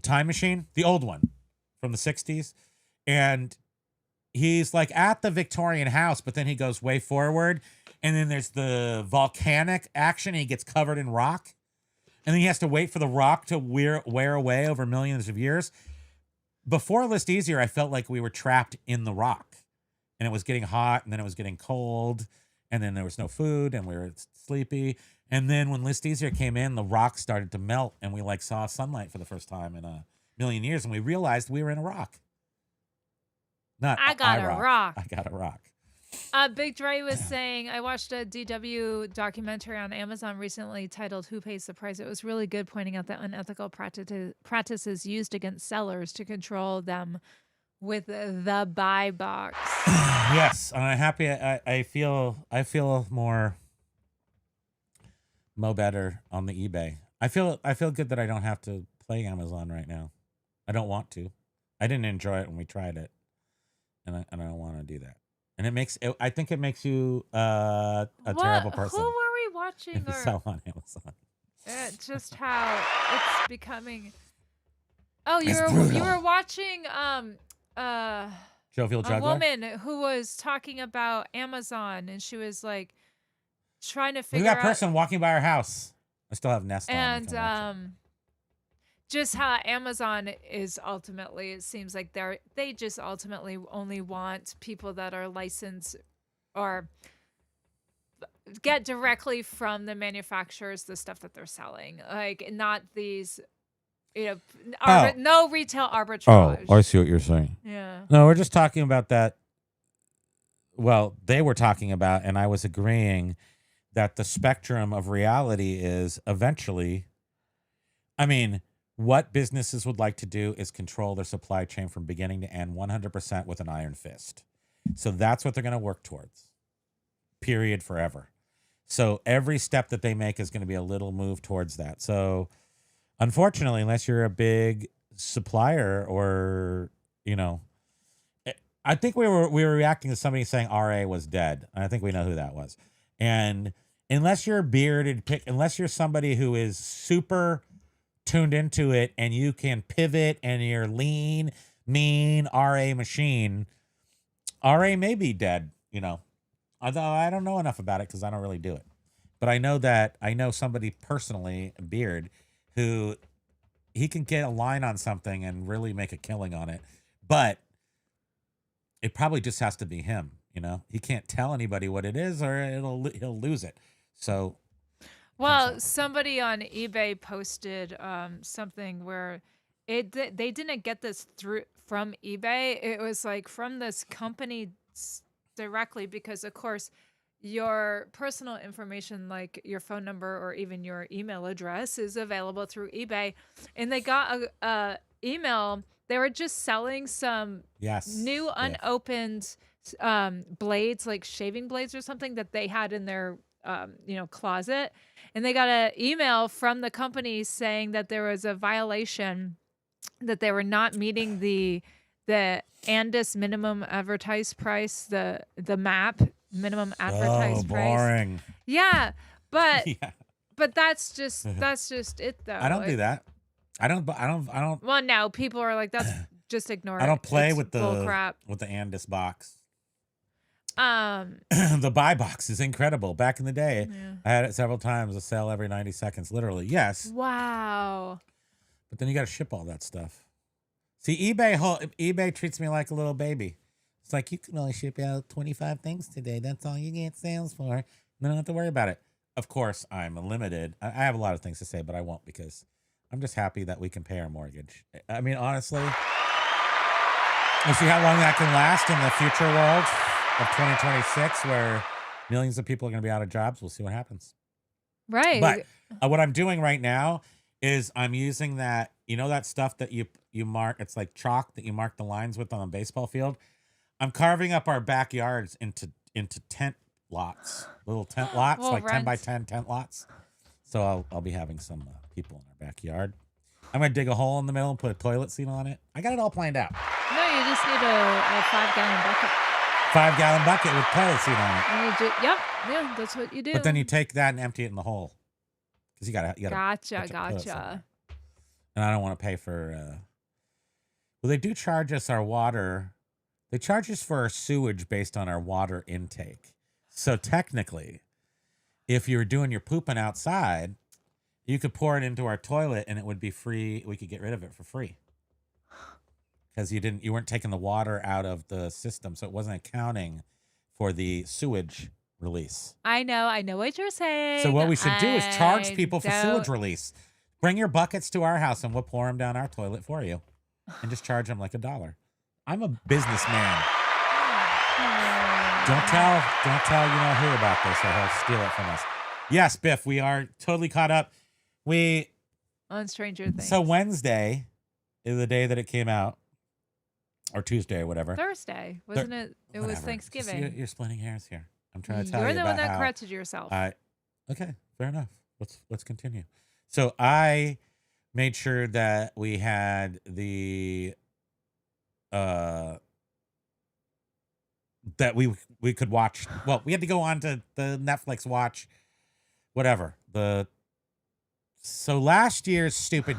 Time Machine, the old one from the 60s? And he's like at the Victorian house, but then he goes way forward, and then there's the volcanic action, and he gets covered in rock, and then he has to wait for the rock to wear away over millions of years. Before ListEasier, I felt like we were trapped in the rock, and it was getting hot, and then it was getting cold, and then there was no food, and we were sleepy. And then when ListEasier came in, the rock started to melt, and we like saw sunlight for the first time in a million years, and we realized we were in a rock. I got a rock. Big Dre was saying, I watched a DW documentary on Amazon recently titled Who Pays the Price? It was really good, pointing out the unethical practices used against sellers to control them with the buy box. Yes, I'm happy. I feel more better on the eBay. I feel good that I don't have to play Amazon right now. I don't want to. I didn't enjoy it when we tried it, and I don't want to do that. And I think it makes you a terrible person. Who were we watching? If you sell on Amazon. Just how it's becoming. Oh, you It's were watching Jovial a Juggler? woman who was talking about Amazon, and she was like trying to Look figure at that out person walking by our house. I still have Nest on. and just how Amazon is ultimately, it seems like they just ultimately only want people that are licensed or get directly from the manufacturers the stuff that they're selling, like not these, no retail arbitrage. Oh, I see what you're saying. Yeah. No, we're just talking about that. Well, they were talking about, and I was agreeing that the spectrum of reality is eventually, I mean, what businesses would like to do is control their supply chain from beginning to end 100% with an iron fist. So that's what they're going to work towards. Period, forever. So every step that they make is going to be a little move towards that. So unfortunately, unless you're a big supplier or, I think we were reacting to somebody saying RA was dead. I think we know who that was. And unless you're bearded, unless you're somebody who is super tuned into it and you can pivot and you're lean, mean RA machine, RA may be dead, Although I don't know enough about it because I don't really do it. But I know somebody personally, Beard, who he can get a line on something and really make a killing on it. But it probably just has to be him, He can't tell anybody what it is or he'll lose it. So Well, somebody on eBay posted something where they didn't get this from eBay. It was like from this company directly because, of course, your personal information like your phone number or even your email address is available through eBay. And they got a email. They were just selling some new unopened blades, like shaving blades or something that they had in their closet. And they got an email from the company saying that there was a violation, that they were not meeting the Andis minimum advertised price, the MAP minimum advertised price. Boring. Yeah, but but that's just it though. I don't do that. I don't. Well, now people are like, that's just ignore it. I don't play It's with bull crap. the Andis box. The buy box is incredible. Back in the day, I had it several times. A sale every 90 seconds, literally. Wow. But then you got to ship all that stuff. See, eBay treats me like a little baby. It's like, you can only ship out 25 things today. That's all you get sales for. And I don't have to worry about it. Of course, I'm limited. I have a lot of things to say, but I won't because I'm just happy that we can pay our mortgage. I mean, honestly, we'll see how long that can last in the future world of 2026 where millions of people are going to be out of jobs. We'll see what happens. Right. But what I'm doing right now is I'm using that, that stuff that you mark. It's like chalk that you mark the lines with on a baseball field. I'm carving up our backyards into tent lots, little tent lots, We'll like 10 rent. by 10 tent lots. So I'll be having some people in our backyard. I'm going to dig a hole in the middle and put a toilet seat on it. I got it all planned out. No, you just need a 5-gallon bucket. 5-gallon bucket with toilet seat on it. And yeah, that's what you do. But then you take that and empty it in the hole. Because you got to Gotcha. And I don't want to pay for well, they do charge us our water. They charge us for our sewage based on our water intake. So technically, if you were doing your pooping outside, you could pour it into our toilet and it would be free. We could get rid of it for free. Because you weren't taking the water out of the system, so it wasn't accounting for the sewage release. I know what you're saying. So what we should do is charge I people for don't- sewage release. Bring your buckets to our house and we'll pour them down our toilet for you, and just charge them like $1. I'm a businessman. Don't tell you know who about this, or he'll steal it from us. Yes, Biff, we are totally caught up. On Stranger Things. So Wednesday is the day that it came out, or Tuesday or whatever. Thursday, wasn't it? It was Whatever. Thanksgiving. You're splitting hairs here. I'm trying to tell you You're the about one that how corrected yourself. Okay, fair enough. Let's continue. So I made sure that we had the that we could watch. Well, we had to go on to the Netflix watch whatever. So last year's stupid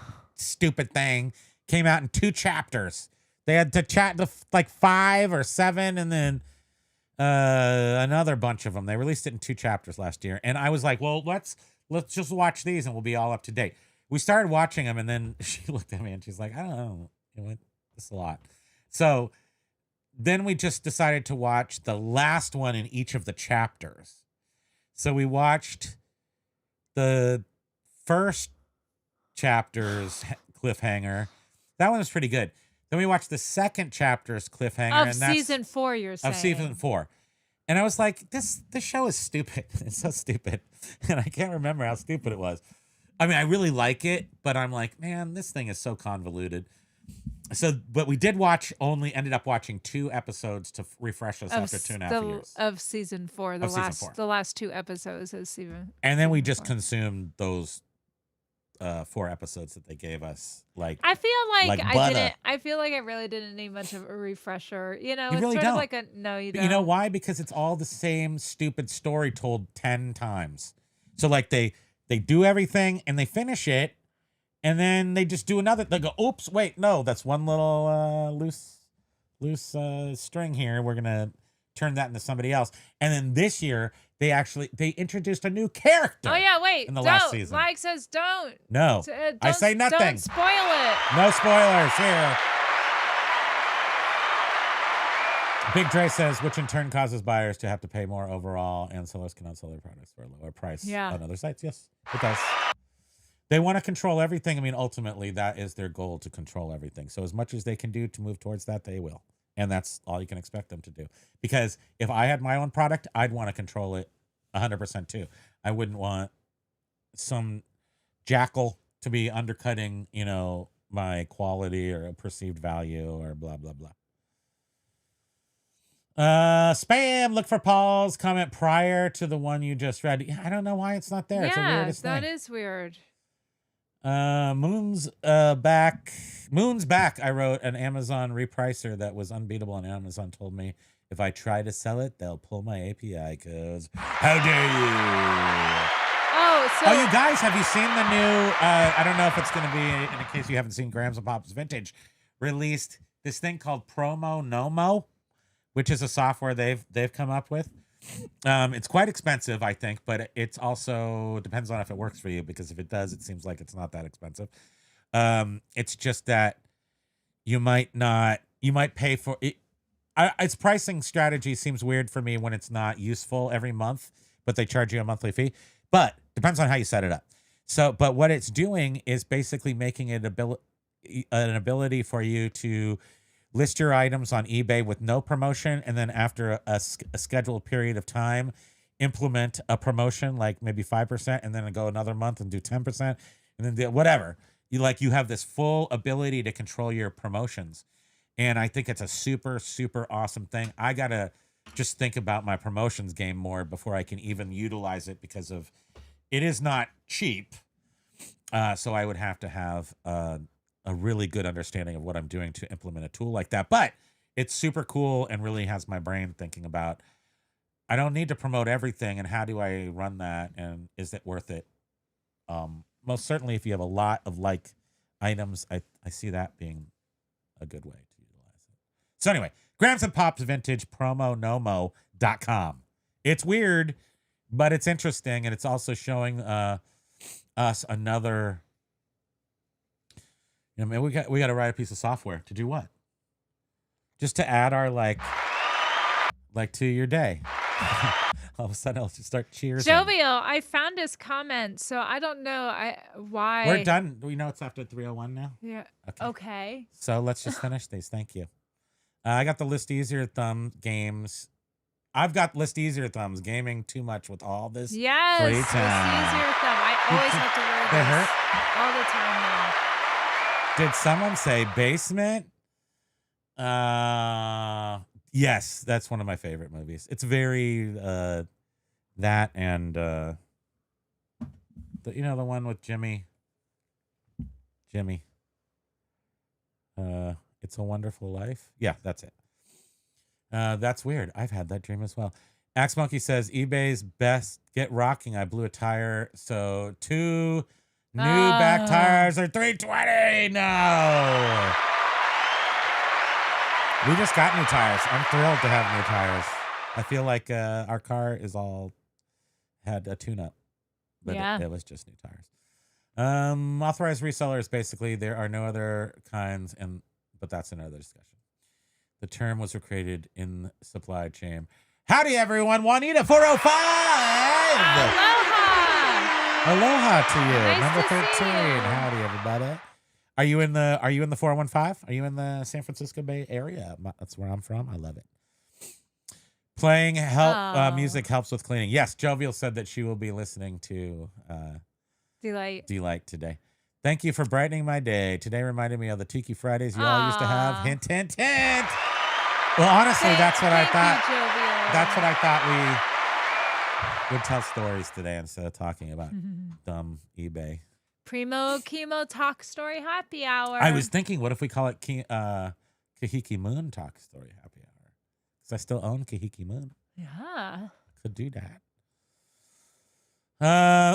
thing came out in 2 chapters. They had to chat to like 5 or 7, and then another bunch of them. They released it in 2 chapters last year, and I was like, well, let's just watch these, and we'll be all up to date. We started watching them, and then she looked at me and she's like, I don't know, this is a lot. So then we just decided to watch the last one in each of the chapters. So we watched the first chapter's cliffhanger. That one was pretty good. Then we watched the second chapter's cliffhanger. Of and that's season 4, you're saying. Of season 4. And I was like, this show is stupid. It's so stupid. And I can't remember how stupid it was. I mean, I really like it, but I'm like, man, this thing is so convoluted. So, but we ended up watching 2 episodes to refresh us after 2.5 years. Of season 4, the last 2 episodes of season. And then we just consumed those 4 episodes that they gave us. Like, I feel like butter. I feel like I really didn't need much of a refresher. You know, You it's really sort don't. of like a no, you But don't. you know why? Because it's all the same stupid story told 10 times. So like they do everything and they finish it, and then they just do another. They go, oops, wait, no, that's one little loose string here. We're gonna turn that into somebody else. And then this year they introduced a new character. Oh yeah, wait, in the don't. last season. Mike says don't. No, I say nothing. Don't spoil it. No spoilers here. Big Dre says, which in turn causes buyers to have to pay more overall, and sellers cannot sell their products for a lower price on other sites. Yes, it does. They want to control everything. I mean, ultimately, that is their goal, to control everything. So as much as they can do to move towards that, they will. And that's all you can expect them to do. Because if I had my own product, I'd want to control it 100% too. I wouldn't want some jackal to be undercutting, my quality or perceived value or blah, blah, blah. Spam, look for Paul's comment prior to the one you just read. I don't know why it's not there. It's the weirdest thing. that is weird. Moon's back. I wrote an Amazon repricer that was unbeatable, and Amazon told me if I try to sell it, they'll pull my API codes. How dare you? Oh, you guys, have you seen the new, I don't know if it's going to be, in case you haven't seen Grams and Pops Vintage, released this thing called Promo Nomo, which is a software they've come up with. It's quite expensive, I think, but it's also depends on if it works for you, because if it does, it seems like it's not that expensive. It's just that you might pay for it. Its pricing strategy seems weird for me when it's not useful every month, but they charge you a monthly fee. But depends on how you set it up. So, but what it's doing is basically making it an ability for you to list your items on eBay with no promotion, and then after a scheduled period of time, implement a promotion, like maybe 5%, and then go another month and do 10%, and then whatever. You have this full ability to control your promotions. And I think it's a super, super awesome thing. I got to just think about my promotions game more before I can even utilize it, because it is not cheap. So I would have to have a really good understanding of what I'm doing to implement a tool like that. But it's super cool and really has my brain thinking about, I don't need to promote everything, and how do I run that, and is it worth it? Most certainly if you have a lot of items, I see that being a good way to utilize it. So anyway, Grams and Pops Vintage, promonomo.com. It's weird, but it's interesting, and it's also showing us another. Man, we got to write a piece of software to do what? Just to add our to your day. All of a sudden, I'll just start cheers. Jovial, I found his comment, so I don't know why. We're done. We know it's after 3:01 now. Yeah. Okay. So let's just finish these. Thank you. I got the ListEasier thumb games I've got ListEasier thumbs. Gaming too much with all this Yes, free it's time. easier thumb. I always have to wear They this hurt? all the time now. Did someone say basement? Yes, that's one of my favorite movies. It's very that and the one with Jimmy. It's a Wonderful Life. Yeah, that's it. That's weird. I've had that dream as well. Axe Monkey says eBay's best. Get rocking. I blew a tire, so 2 new back tires are $320. No. We just got new tires. I'm thrilled to have new tires. I feel like our car had a tune-up, but it was just new tires. Authorized resellers, basically, there are no other kinds, but that's another discussion. The term was created in supply chain. Howdy, everyone. Juanita 405. Aloha to you. Nice Number to 13. see you. Howdy, everybody. Are you in the 415? Are you in the San Francisco Bay Area? That's where I'm from. I love it. Playing music helps with cleaning. Yes, Jovial said that she will be listening to Delight today. Thank you for brightening my day. Today reminded me of the Tiki Fridays you all used to have. Hint, hint, hint. Well, honestly, that's what I thought. That's what I thought we would tell stories today instead of talking about dumb eBay. Primo Kimo Talk Story Happy Hour. I was thinking, what if we call it Kahiki Moon Talk Story Happy Hour? Because I still own Kahiki Moon. Yeah. Could do that.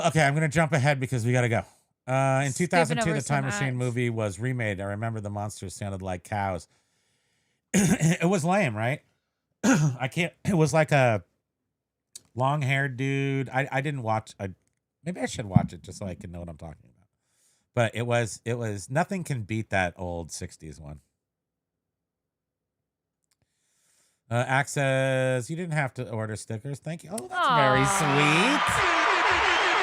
Okay, I'm going to jump ahead because we got to go. In 2002, the Time Machine movie was remade. I remember the monsters sounded like cows. It was lame, right? It was like a long-haired dude. I didn't watch. Maybe I should watch it just so I can know what I'm talking about. But it was nothing can beat that old 60s one. Axe says, you didn't have to order stickers. Thank you. Oh, that's very sweet.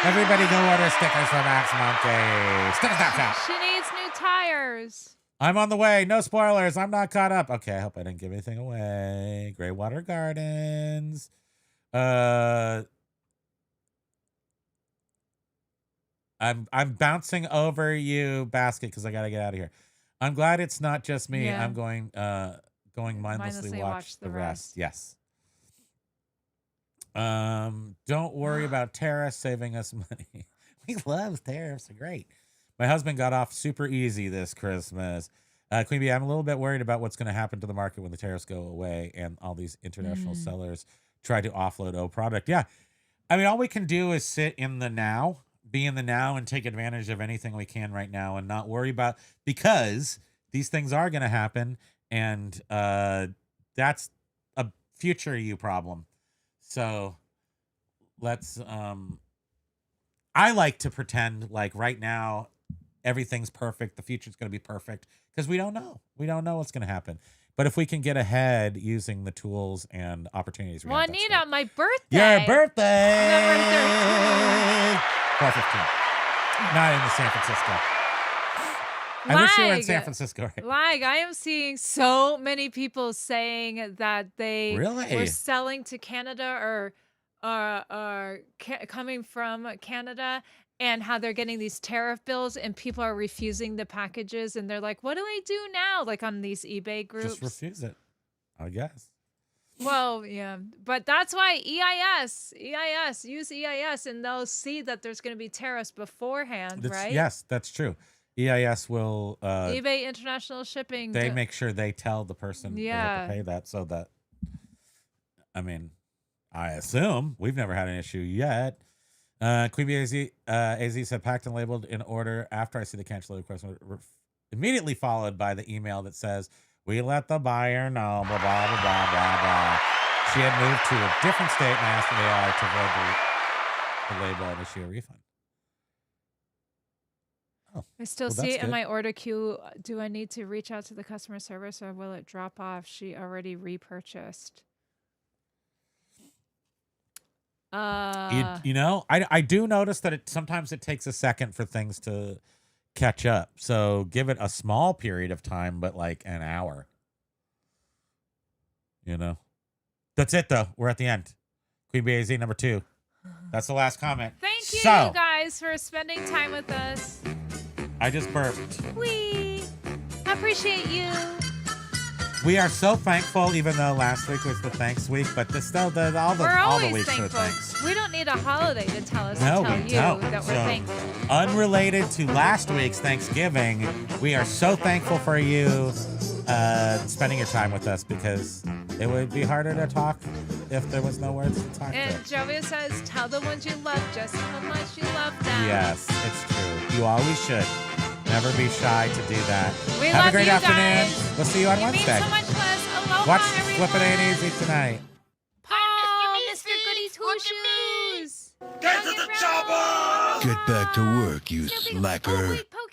Everybody go order stickers from Axe Monkey. Stickers.com. She needs new tires. I'm on the way. No spoilers. I'm not caught up. Okay, I hope I didn't give anything away. Greywater Gardens. I'm bouncing over you, Basket, because I gotta get out of here. I'm glad it's not just me. Yeah. I'm going mindlessly watch the rest. Yes. Don't worry about tariffs saving us money. We love tariffs. They're great. My husband got off super easy this Christmas. Queen Bee, I'm a little bit worried about what's going to happen to the market when the tariffs go away and all these international sellers try to offload old product. Yeah. I mean, all we can do is sit in the now, be in the now and take advantage of anything we can right now and not worry about, because these things are going to happen. And that's a future you problem. So let's, I like to pretend like right now, everything's perfect. The future's going to be perfect because we don't know. We don't know what's going to happen. But if we can get ahead using the tools and opportunities we have, Juanita, my birthday. your birthday. Number 4/15. Not in the San Francisco. I wish you were in San Francisco. Right? Like, I am seeing so many people saying that they were selling to Canada or coming from Canada, and how they're getting these tariff bills and people are refusing the packages, and they're like, what do I do now? Like on these eBay groups. Just refuse it, I guess. Well, yeah, but that's why use EIS, and they'll see that there's going to be tariffs beforehand, right? Yes, that's true. EIS will eBay International Shipping. They make sure they tell the person they have to pay that, so that, I mean, I assume we've never had an issue yet. Queen Bee AZ said packed and labeled in order after I see the cancel request, immediately followed by the email that says, we let the buyer know, blah, blah, blah, blah, blah, blah. She had moved to a different state and asked AI to avoid the label and issue a refund. Oh, I still see it in my order queue. Do I need to reach out to the customer service or will it drop off? She already repurchased. I do notice that sometimes it takes a second for things to catch up. So give it a small period of time, but like an hour. That's it, though. We're at the end. Queen BAZ number 2. That's the last comment. Thank you, So, you guys, for spending time with us. I just burped. We appreciate you. We are so thankful, even though last week was the thanks week, but this still does all the We're always weeks are thankful. thanks. We don't need a holiday to tell us No, to tell we you don't. that we're So, thankful. Unrelated to last week's Thanksgiving, we are so thankful for you spending your time with us because it would be harder to talk if there was no words to talk And to. Jovia says, tell the ones you love just how much you love them. Yes, it's true. You always should. Never be shy to do that. We Have love a great you afternoon. guys. We'll see you on You mean Wednesday. so much less. Aloha, Watch everyone. Flippin' Ain't Easy tonight. Paul, Mr. Goody Two Shoes. Get to the chopper! Get back to work, you Snoopy. slacker. Oh, wait, Post